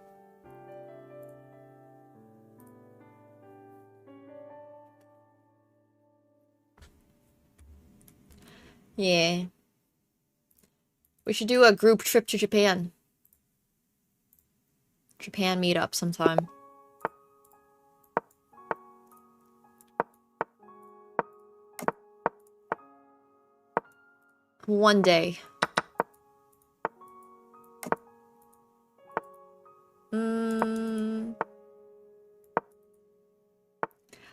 Yeah. We should do a group trip to Japan. Japan meetup sometime. One day.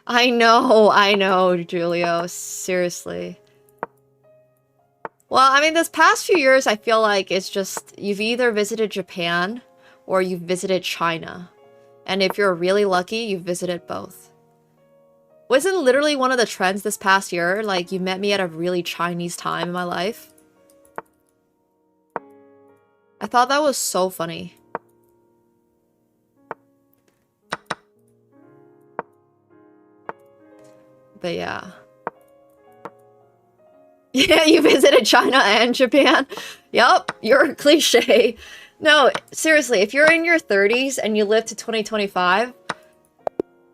I know, Julio. Seriously. Well, I mean, this past few years, I feel like it's just, you've either visited Japan or you've visited China. And if you're really lucky, you've visited both. Wasn't literally one of the trends this past year, like, you met me at a really Chinese time in my life? I thought that was so funny. But yeah. Yeah, you visited China and Japan. Yup, you're a cliche. No, seriously, if you're in your 30s and you live to 2025,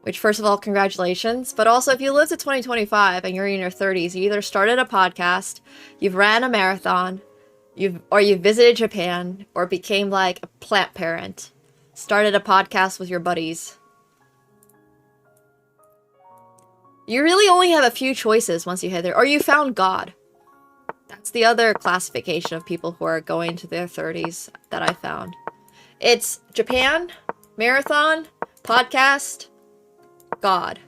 which first of all, congratulations, but also if you live to 2025 and you're in your 30s, you either started a podcast, you've ran a marathon, you've visited Japan, or became like a plant parent, started a podcast with your buddies. You really only have a few choices once you hit there, or you found God. That's the other classification of people who are going to their 30s that I found. It's Japan, marathon, podcast, God,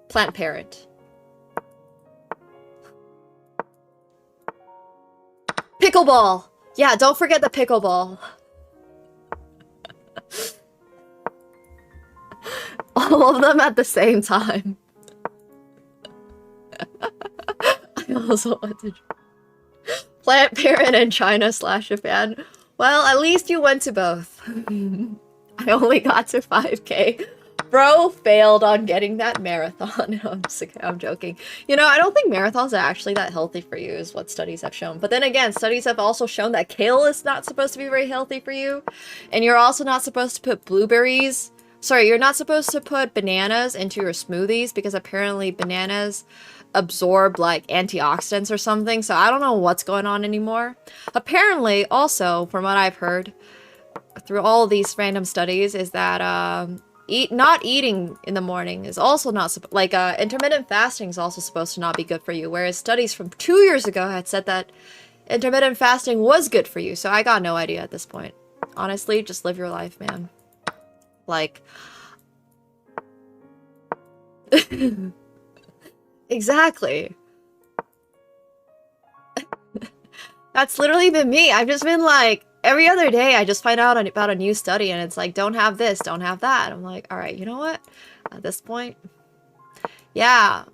plant parent. Pickleball! Yeah, don't forget the pickleball. all of them at the same time. I also want to Plant Parent in China/Japan. Well, at least you went to both. I only got to 5K. Bro failed on getting that marathon. I'm joking. You know, I don't think marathons are actually that healthy for you, is what studies have shown. But then again, studies have also shown that kale is not supposed to be very healthy for you. And you're also not supposed to put blueberries. Sorry, you're not supposed to put bananas into your smoothies because apparently bananas absorb like antioxidants or something. So I don't know what's going on anymore. Apparently, also, from what I've heard through all of these random studies, is that not eating in the morning is also not intermittent fasting is also supposed to not be good for you, whereas studies from 2 years ago had said that intermittent fasting was good for you. So I got no idea at this point. Honestly, just live your life, man. Like exactly. That's literally been me. I've just been like, every other day I just find out about a new study and it's like, don't have this, don't have that. I'm like, all right, you know what? At this point, yeah.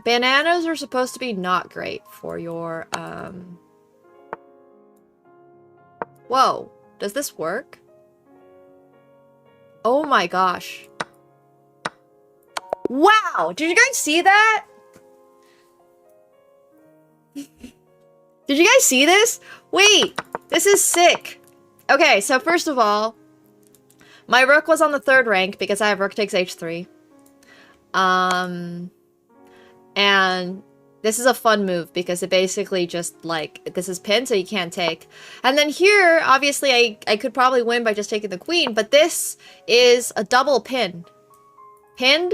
Bananas are supposed to be not great for your, Whoa, does this work? Oh my gosh. Wow, did you guys see that? Did you guys see this? Wait, this is sick. Okay, so first of all, my rook was on the 3rd rank because I have rook takes h3. And this is a fun move because it basically just like, this is pinned so you can't take. And then here, obviously I could probably win by just taking the queen, but this is a double pin. Pinned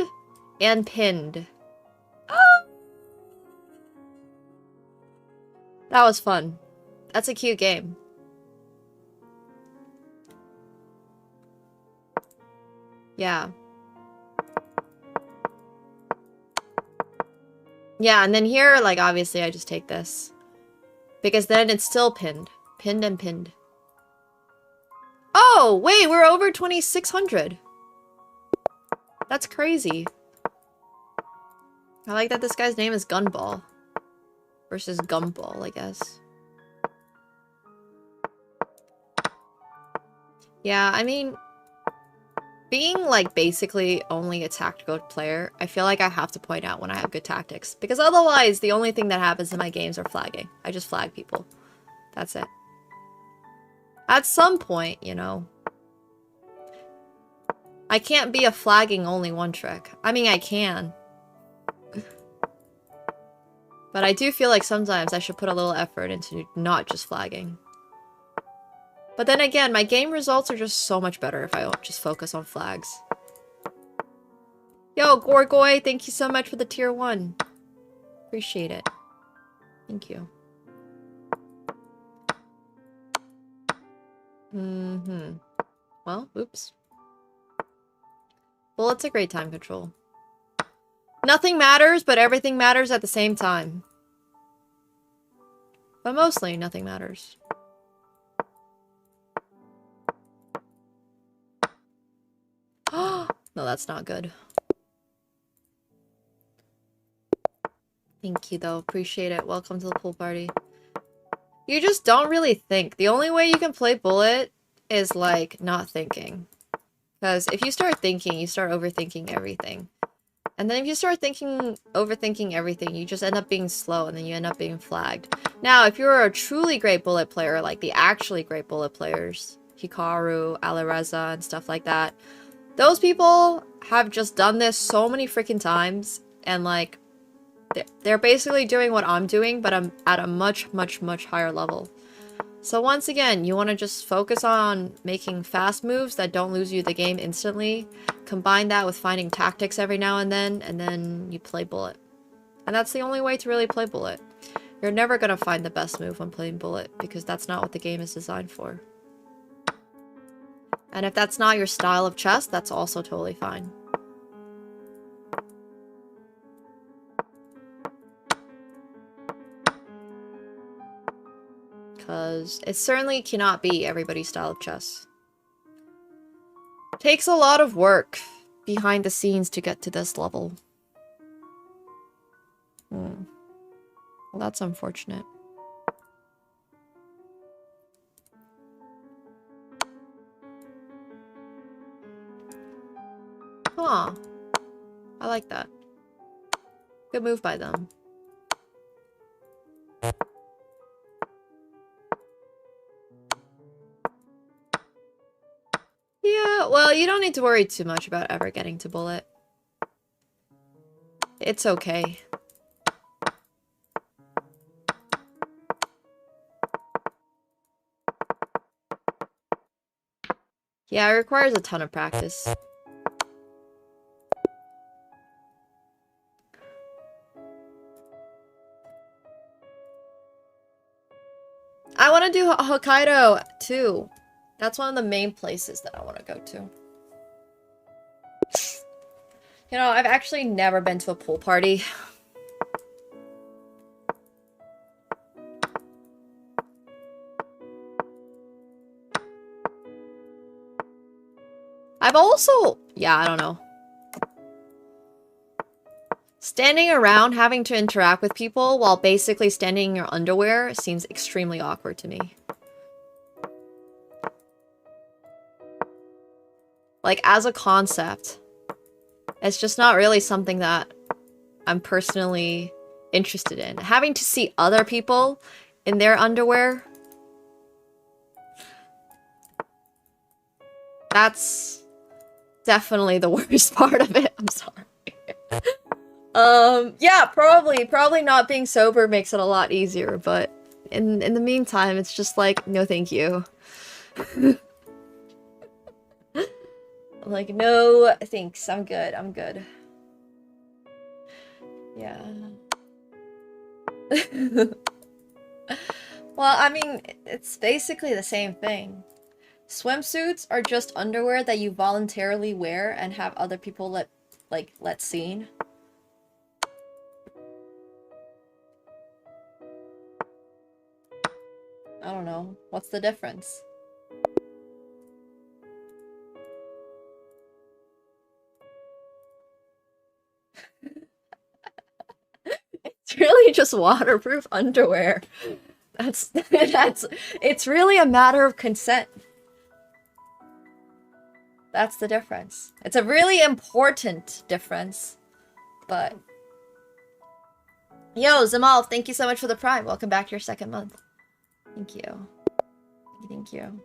and pinned. That was fun. That's a cute game. Yeah. Yeah, and then here, like, obviously I just take this. Because then it's still pinned. Pinned and pinned. Oh, wait, we're over 2,600. That's crazy. I like that this guy's name is Gunball. Versus Gumball, I guess. Yeah, I mean, being like basically only a tactical player, I feel like I have to point out when I have good tactics. Because otherwise, the only thing that happens in my games are flagging. I just flag people. That's it. At some point, you know, I can't be a flagging only one trick. I mean, I can. But I do feel like sometimes I should put a little effort into not just flagging. But then again, my game results are just so much better if I just focus on flags. Yo, Gorgoy, thank you so much for the tier 1. Appreciate it. Thank you. Well, oops. Bullet's a great time control. Nothing matters, but everything matters at the same time. But mostly, nothing matters. No, that's not good. Thank you, though. Appreciate it. Welcome to the pool party. You just don't really think. The only way you can play Bullet is, like, not thinking. Because if you start thinking, you start overthinking everything. And then if you start overthinking everything, you just end up being slow and then you end up being flagged. Now, if you're a truly great Bullet player, like the actually great Bullet players, Hikaru, Alireza, and stuff like that, those people have just done this so many freaking times, and like, they're basically doing what I'm doing, but I'm at a much, much, much higher level. So once again, you want to just focus on making fast moves that don't lose you the game instantly. Combine that with finding tactics every now and then you play Bullet. And that's the only way to really play Bullet. You're never going to find the best move when playing Bullet, because that's not what the game is designed for. And if that's not your style of chess, that's also totally fine. Because it certainly cannot be everybody's style of chess. Takes a lot of work. behind the scenes to get to this level. Well, that's unfortunate. Huh. I like that. Good move by them. Yeah, well, you don't need to worry too much about ever getting to bullet. It's okay. Yeah, it requires a ton of practice. I want to do Hokkaido, too. That's one of the main places that I want to go to. You know, I've actually never been to a pool party. I've also... Yeah, I don't know. Standing around having to interact with people while basically standing in your underwear seems extremely awkward to me. Like, as a concept, it's just not really something that I'm personally interested in. Having to see other people in their underwear, that's definitely the worst part of it. I'm sorry. Yeah, probably not being sober makes it a lot easier, but in the meantime, it's just like, no thank you. Like, no thanks, I'm good, I'm good. Yeah. Well, I mean, it's basically the same thing. Swimsuits are just underwear that you voluntarily wear and have other people let seen. I don't know. What's the difference? It's really just waterproof underwear. It's really a matter of consent. That's the difference. It's a really important difference, but... Yo, Zamal, thank you so much for the Prime. Welcome back to your second month. Thank you. Thank you.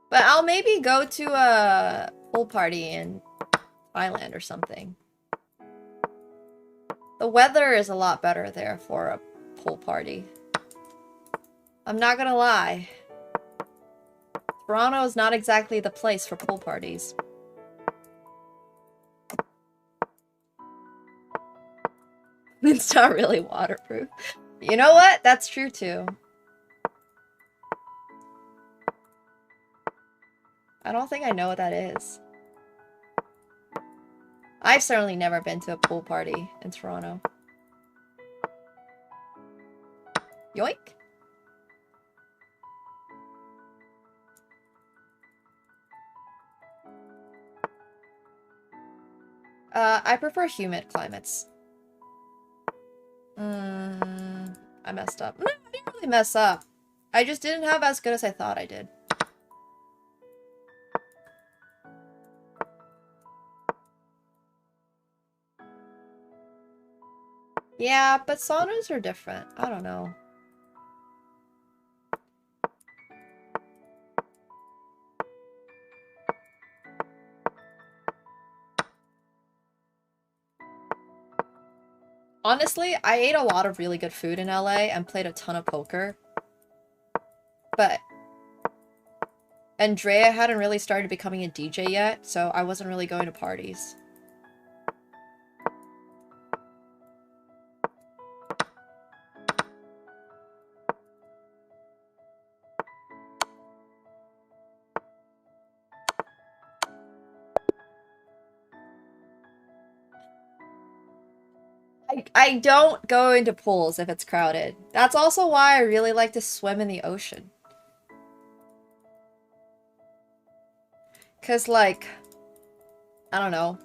But I'll maybe go to a pool party in Thailand or something. The weather is a lot better there for a pool party. I'm not gonna lie. Toronto is not exactly the place for pool parties. It's not really waterproof. You know what? That's true too. I don't think I know what that is. I've certainly never been to a pool party in Toronto. Yoink! I prefer humid climates. I messed up. No, I didn't really mess up. I just didn't have as good as I thought I did. Yeah, but saunas are different. I don't know. Honestly, I ate a lot of really good food in LA and played a ton of poker. But Andrea hadn't really started becoming a DJ yet, so I wasn't really going to parties. I don't go into pools if it's crowded. That's also why I really like to swim in the ocean. 'Cause like, I don't know.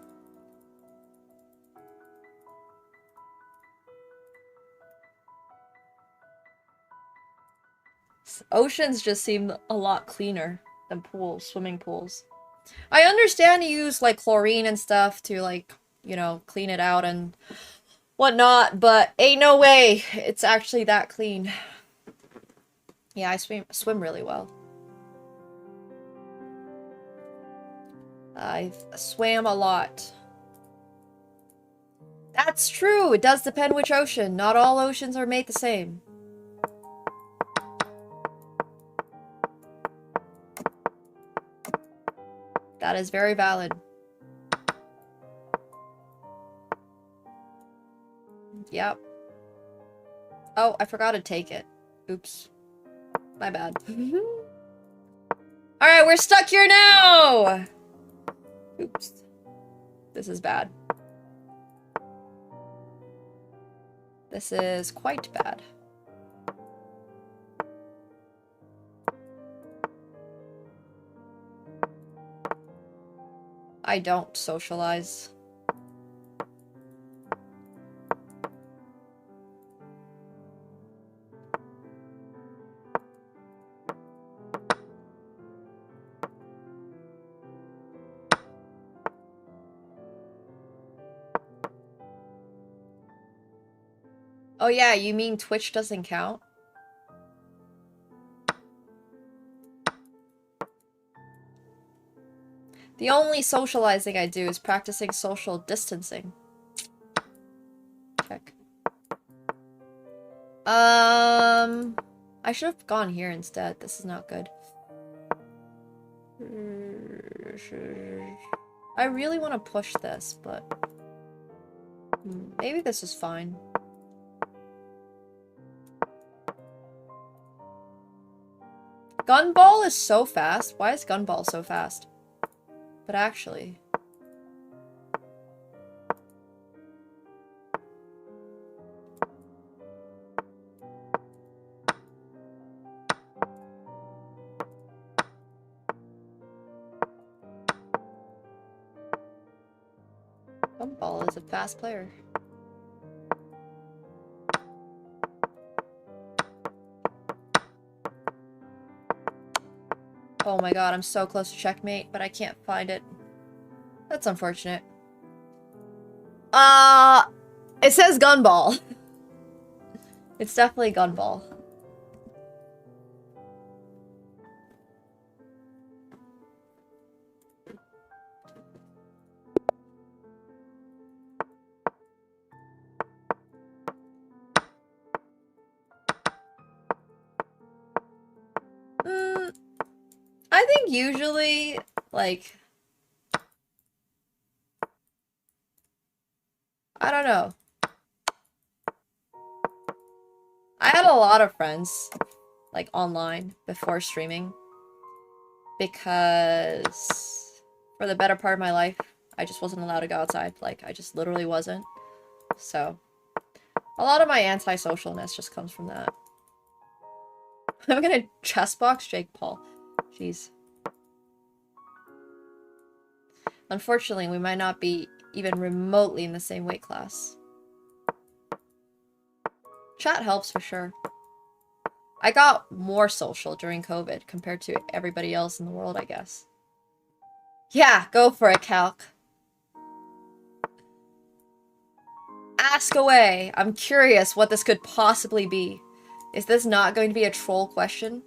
Oceans just seem a lot cleaner than pools, swimming pools. I understand you use like chlorine and stuff to like, you know, clean it out and whatnot, but ain't no way it's actually that clean. Yeah, I swim really well. I've swam a lot. That's true. It does depend which ocean. Not all oceans are made the same. That is very valid. Yep. Oh, I forgot to take it. Oops. My bad. Alright, we're stuck here now! Oops. This is bad. This is quite bad. I don't socialize. Oh yeah, you mean Twitch doesn't count? The only socializing I do is practicing social distancing. Check. I should have gone here instead. This is not good. I really want to push this, but maybe this is fine. Gunball is so fast. Why is Gunball so fast? But actually... Gunball is a fast player. Oh my god, I'm so close to checkmate, but I can't find it. That's unfortunate. It says Gunball. It's definitely Gunball. I think usually, like... I don't know. I had a lot of friends, like, online before streaming. Because for the better part of my life, I just wasn't allowed to go outside. Like, I just literally wasn't. So, a lot of my antisocialness just comes from that. I'm gonna chess box Jake Paul. Jeez. Unfortunately, we might not be even remotely in the same weight class. Chat helps for sure. I got more social during COVID compared to everybody else in the world, I guess. Yeah, go for it, Calc. Ask away. I'm curious what this could possibly be. Is this not going to be a troll question?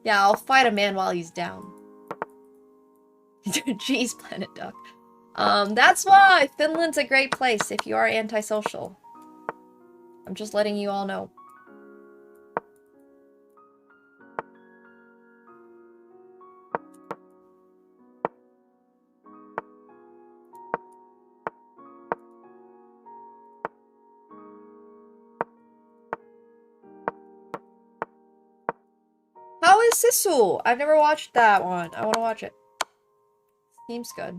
Yeah, I'll fight a man while he's down. Jeez, Planet Duck. That's why Finland's a great place if you are antisocial. I'm just letting you all know. How is Sisu? I've never watched that one. I want to watch it. Seems good.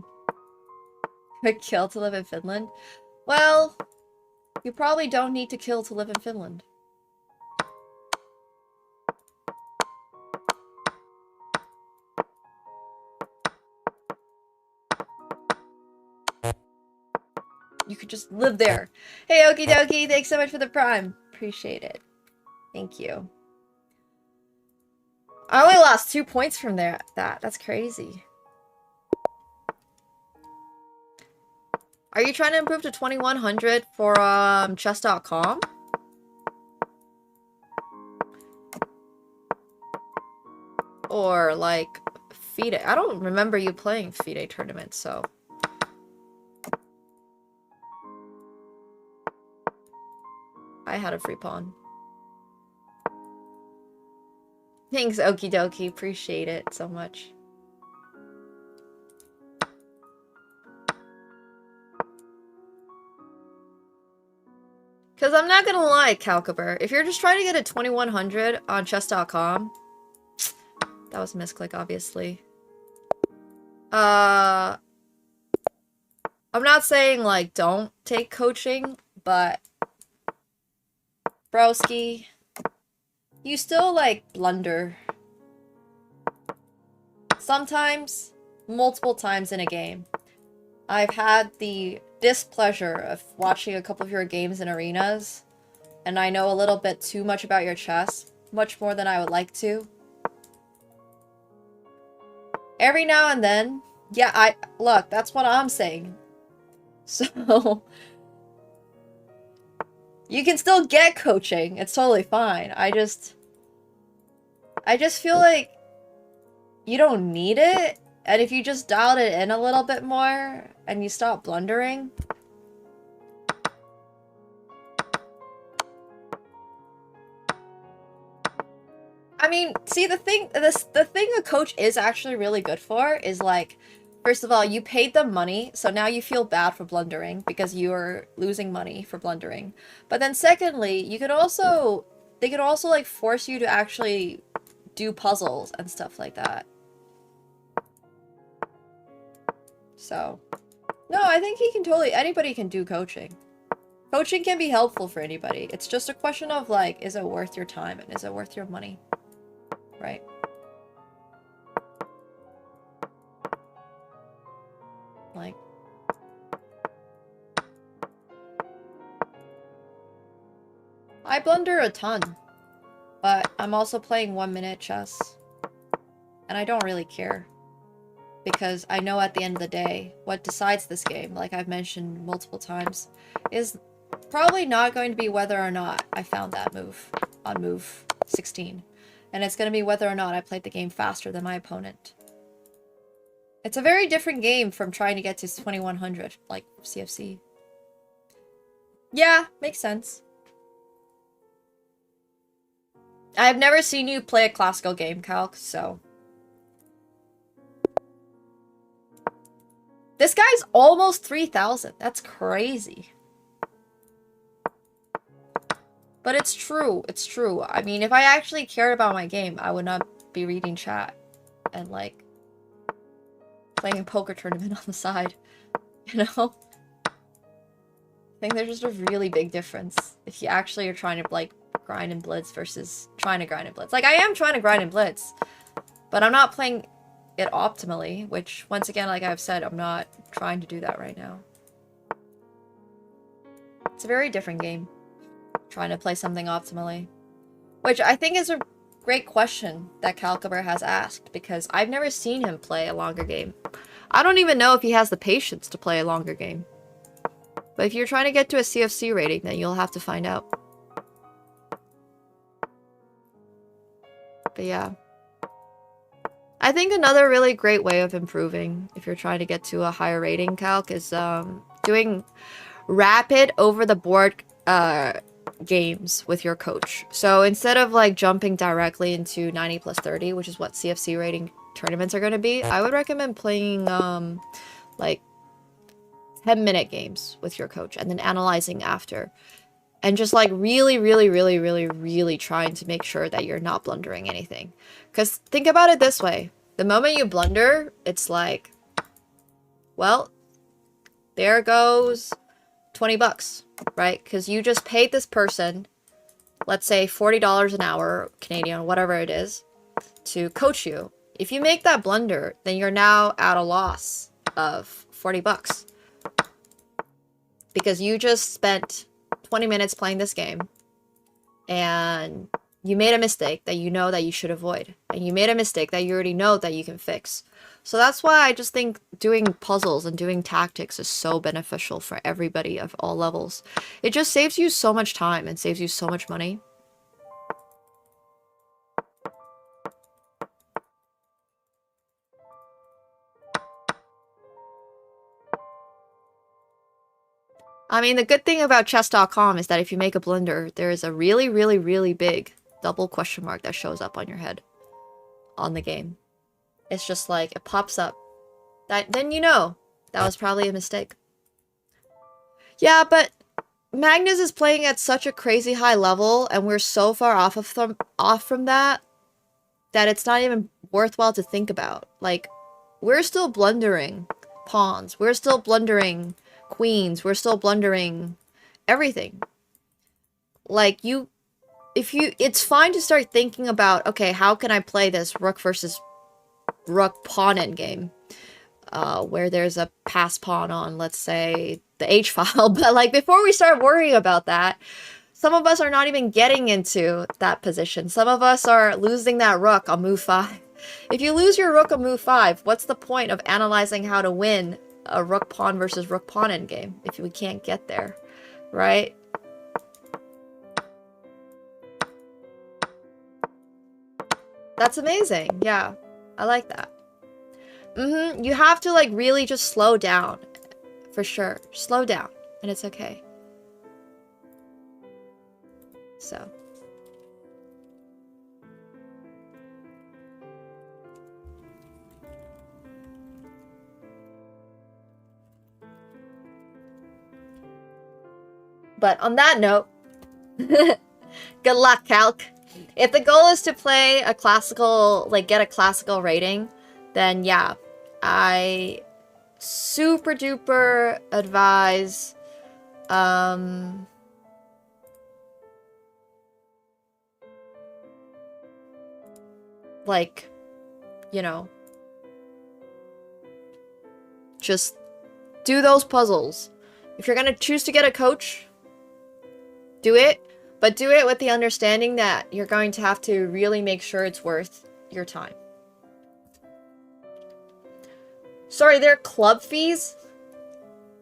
Kill to live in Finland? Well, you probably don't need to kill to live in Finland. You could just live there. Hey, okie dokie, thanks so much for the prime. Appreciate it. Thank you. I only lost 2 points from there. That's crazy. Are you trying to improve to 2100 for chess.com? Or like FIDE? I don't remember you playing FIDE tournaments, so. I had a free pawn. Thanks, okie dokie. Appreciate it so much. Because I'm not gonna lie, Calcaber, if you're just trying to get a 2100 on chess.com, that was a misclick, obviously. I'm not saying, like, don't take coaching, but broski, you still, like, blunder. Sometimes, multiple times in a game. I've had the displeasure of watching a couple of your games in arenas, and I know a little bit too much about your chess, much more than I would like to. Every now and then, yeah, look, that's what I'm saying. So, you can still get coaching, it's totally fine. I just feel like you don't need it, and if you just dialed it in a little bit more, and you stop blundering. I mean, see, the thing a coach is actually really good for is, like, first of all, you paid them money, so now you feel bad for blundering because you're losing money for blundering. But then secondly, they could also like force you to actually do puzzles and stuff like that. So, no, I think anybody can do coaching. Coaching can be helpful for anybody. It's just a question of, like, is it worth your time and is it worth your money? Right. Like, I blunder a ton, but I'm also playing 1-minute chess, and I don't really care, because I know at the end of the day, what decides this game, like I've mentioned multiple times, is probably not going to be whether or not I found that move on move 16. And it's going to be whether or not I played the game faster than my opponent. It's a very different game from trying to get to 2100, like CFC. Yeah, makes sense. I've never seen you play a classical game, Calc, so... This guy's almost 3,000. That's crazy. But it's true. It's true. I mean, if I actually cared about my game, I would not be reading chat and, like, playing a poker tournament on the side. You know? I think there's just a really big difference if you actually are trying to, like, grind and blitz versus trying to grind and blitz. Like, I am trying to grind and blitz, but I'm not playing it optimally, which, once again, like I've said, I'm not trying to do that right now. It's a very different game. Trying to play something optimally. Which I think is a great question that Calcaber has asked, because I've never seen him play a longer game. I don't even know if he has the patience to play a longer game. But if you're trying to get to a CFC rating, then you'll have to find out. But yeah. I think another really great way of improving, if you're trying to get to a higher rating, Calc, is doing rapid over-the-board games with your coach. So instead of, like, jumping directly into 90 plus 30, which is what CFC rating tournaments are going to be, I would recommend playing, like, 10-minute games with your coach and then analyzing after. And just, like, really trying to make sure that you're not blundering anything. Because think about it this way. The moment you blunder, it's like, well, there goes 20 bucks, right? Because you just paid this person, let's say $40 an hour, Canadian, whatever it is, to coach you. If you make that blunder, then you're now at a loss of 40 bucks. Because you just spent 20 minutes playing this game, and you made a mistake that you know that you should avoid. And you made a mistake that you already know that you can fix. So that's why I just think doing puzzles and doing tactics is so beneficial for everybody of all levels. It just saves you so much time and saves you so much money. I mean, the good thing about chess.com is that if you make a blunder, there is a really, really, really big double question mark that shows up on your head on the game. It's just like, it pops up. Then you know that was probably a mistake. Yeah, but Magnus is playing at such a crazy high level, and we're so far off from that it's not even worthwhile to think about. Like, we're still blundering pawns. We're still blundering queens. We're still blundering everything. Like, it's fine to start thinking about, okay, how can I play this rook versus rook pawn endgame, where there's a pass pawn on, let's say, the h-file. But like, before we start worrying about that, some of us are not even getting into that position. Some of us are losing that rook on move 5. If you lose your rook on move 5, what's the point of analyzing how to win a rook pawn versus rook pawn endgame if we can't get there, right? That's amazing. Yeah, I like that. You have to, like, really just slow down. For sure. Slow down. And it's okay. So. But on that note, good luck, Calc. If the goal is to play a classical, like, get a classical rating, then yeah, I super duper advise like, you know, just do those puzzles. If you're gonna choose to get a coach, do it, but do it with the understanding that you're going to have to really make sure it's worth your time. Sorry, they're club fees?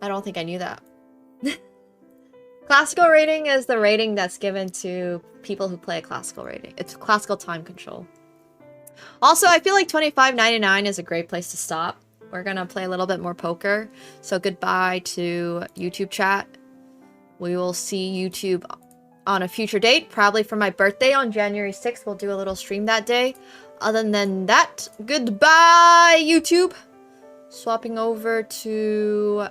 I don't think I knew that. Classical rating is the rating that's given to people who play a classical rating. It's classical time control. Also, I feel like $25.99 is a great place to stop. We're gonna play a little bit more poker. So goodbye to YouTube chat. We will see YouTube on a future date, probably for my birthday on January 6th. We'll do a little stream that day. Other than that, goodbye, YouTube. Swapping over to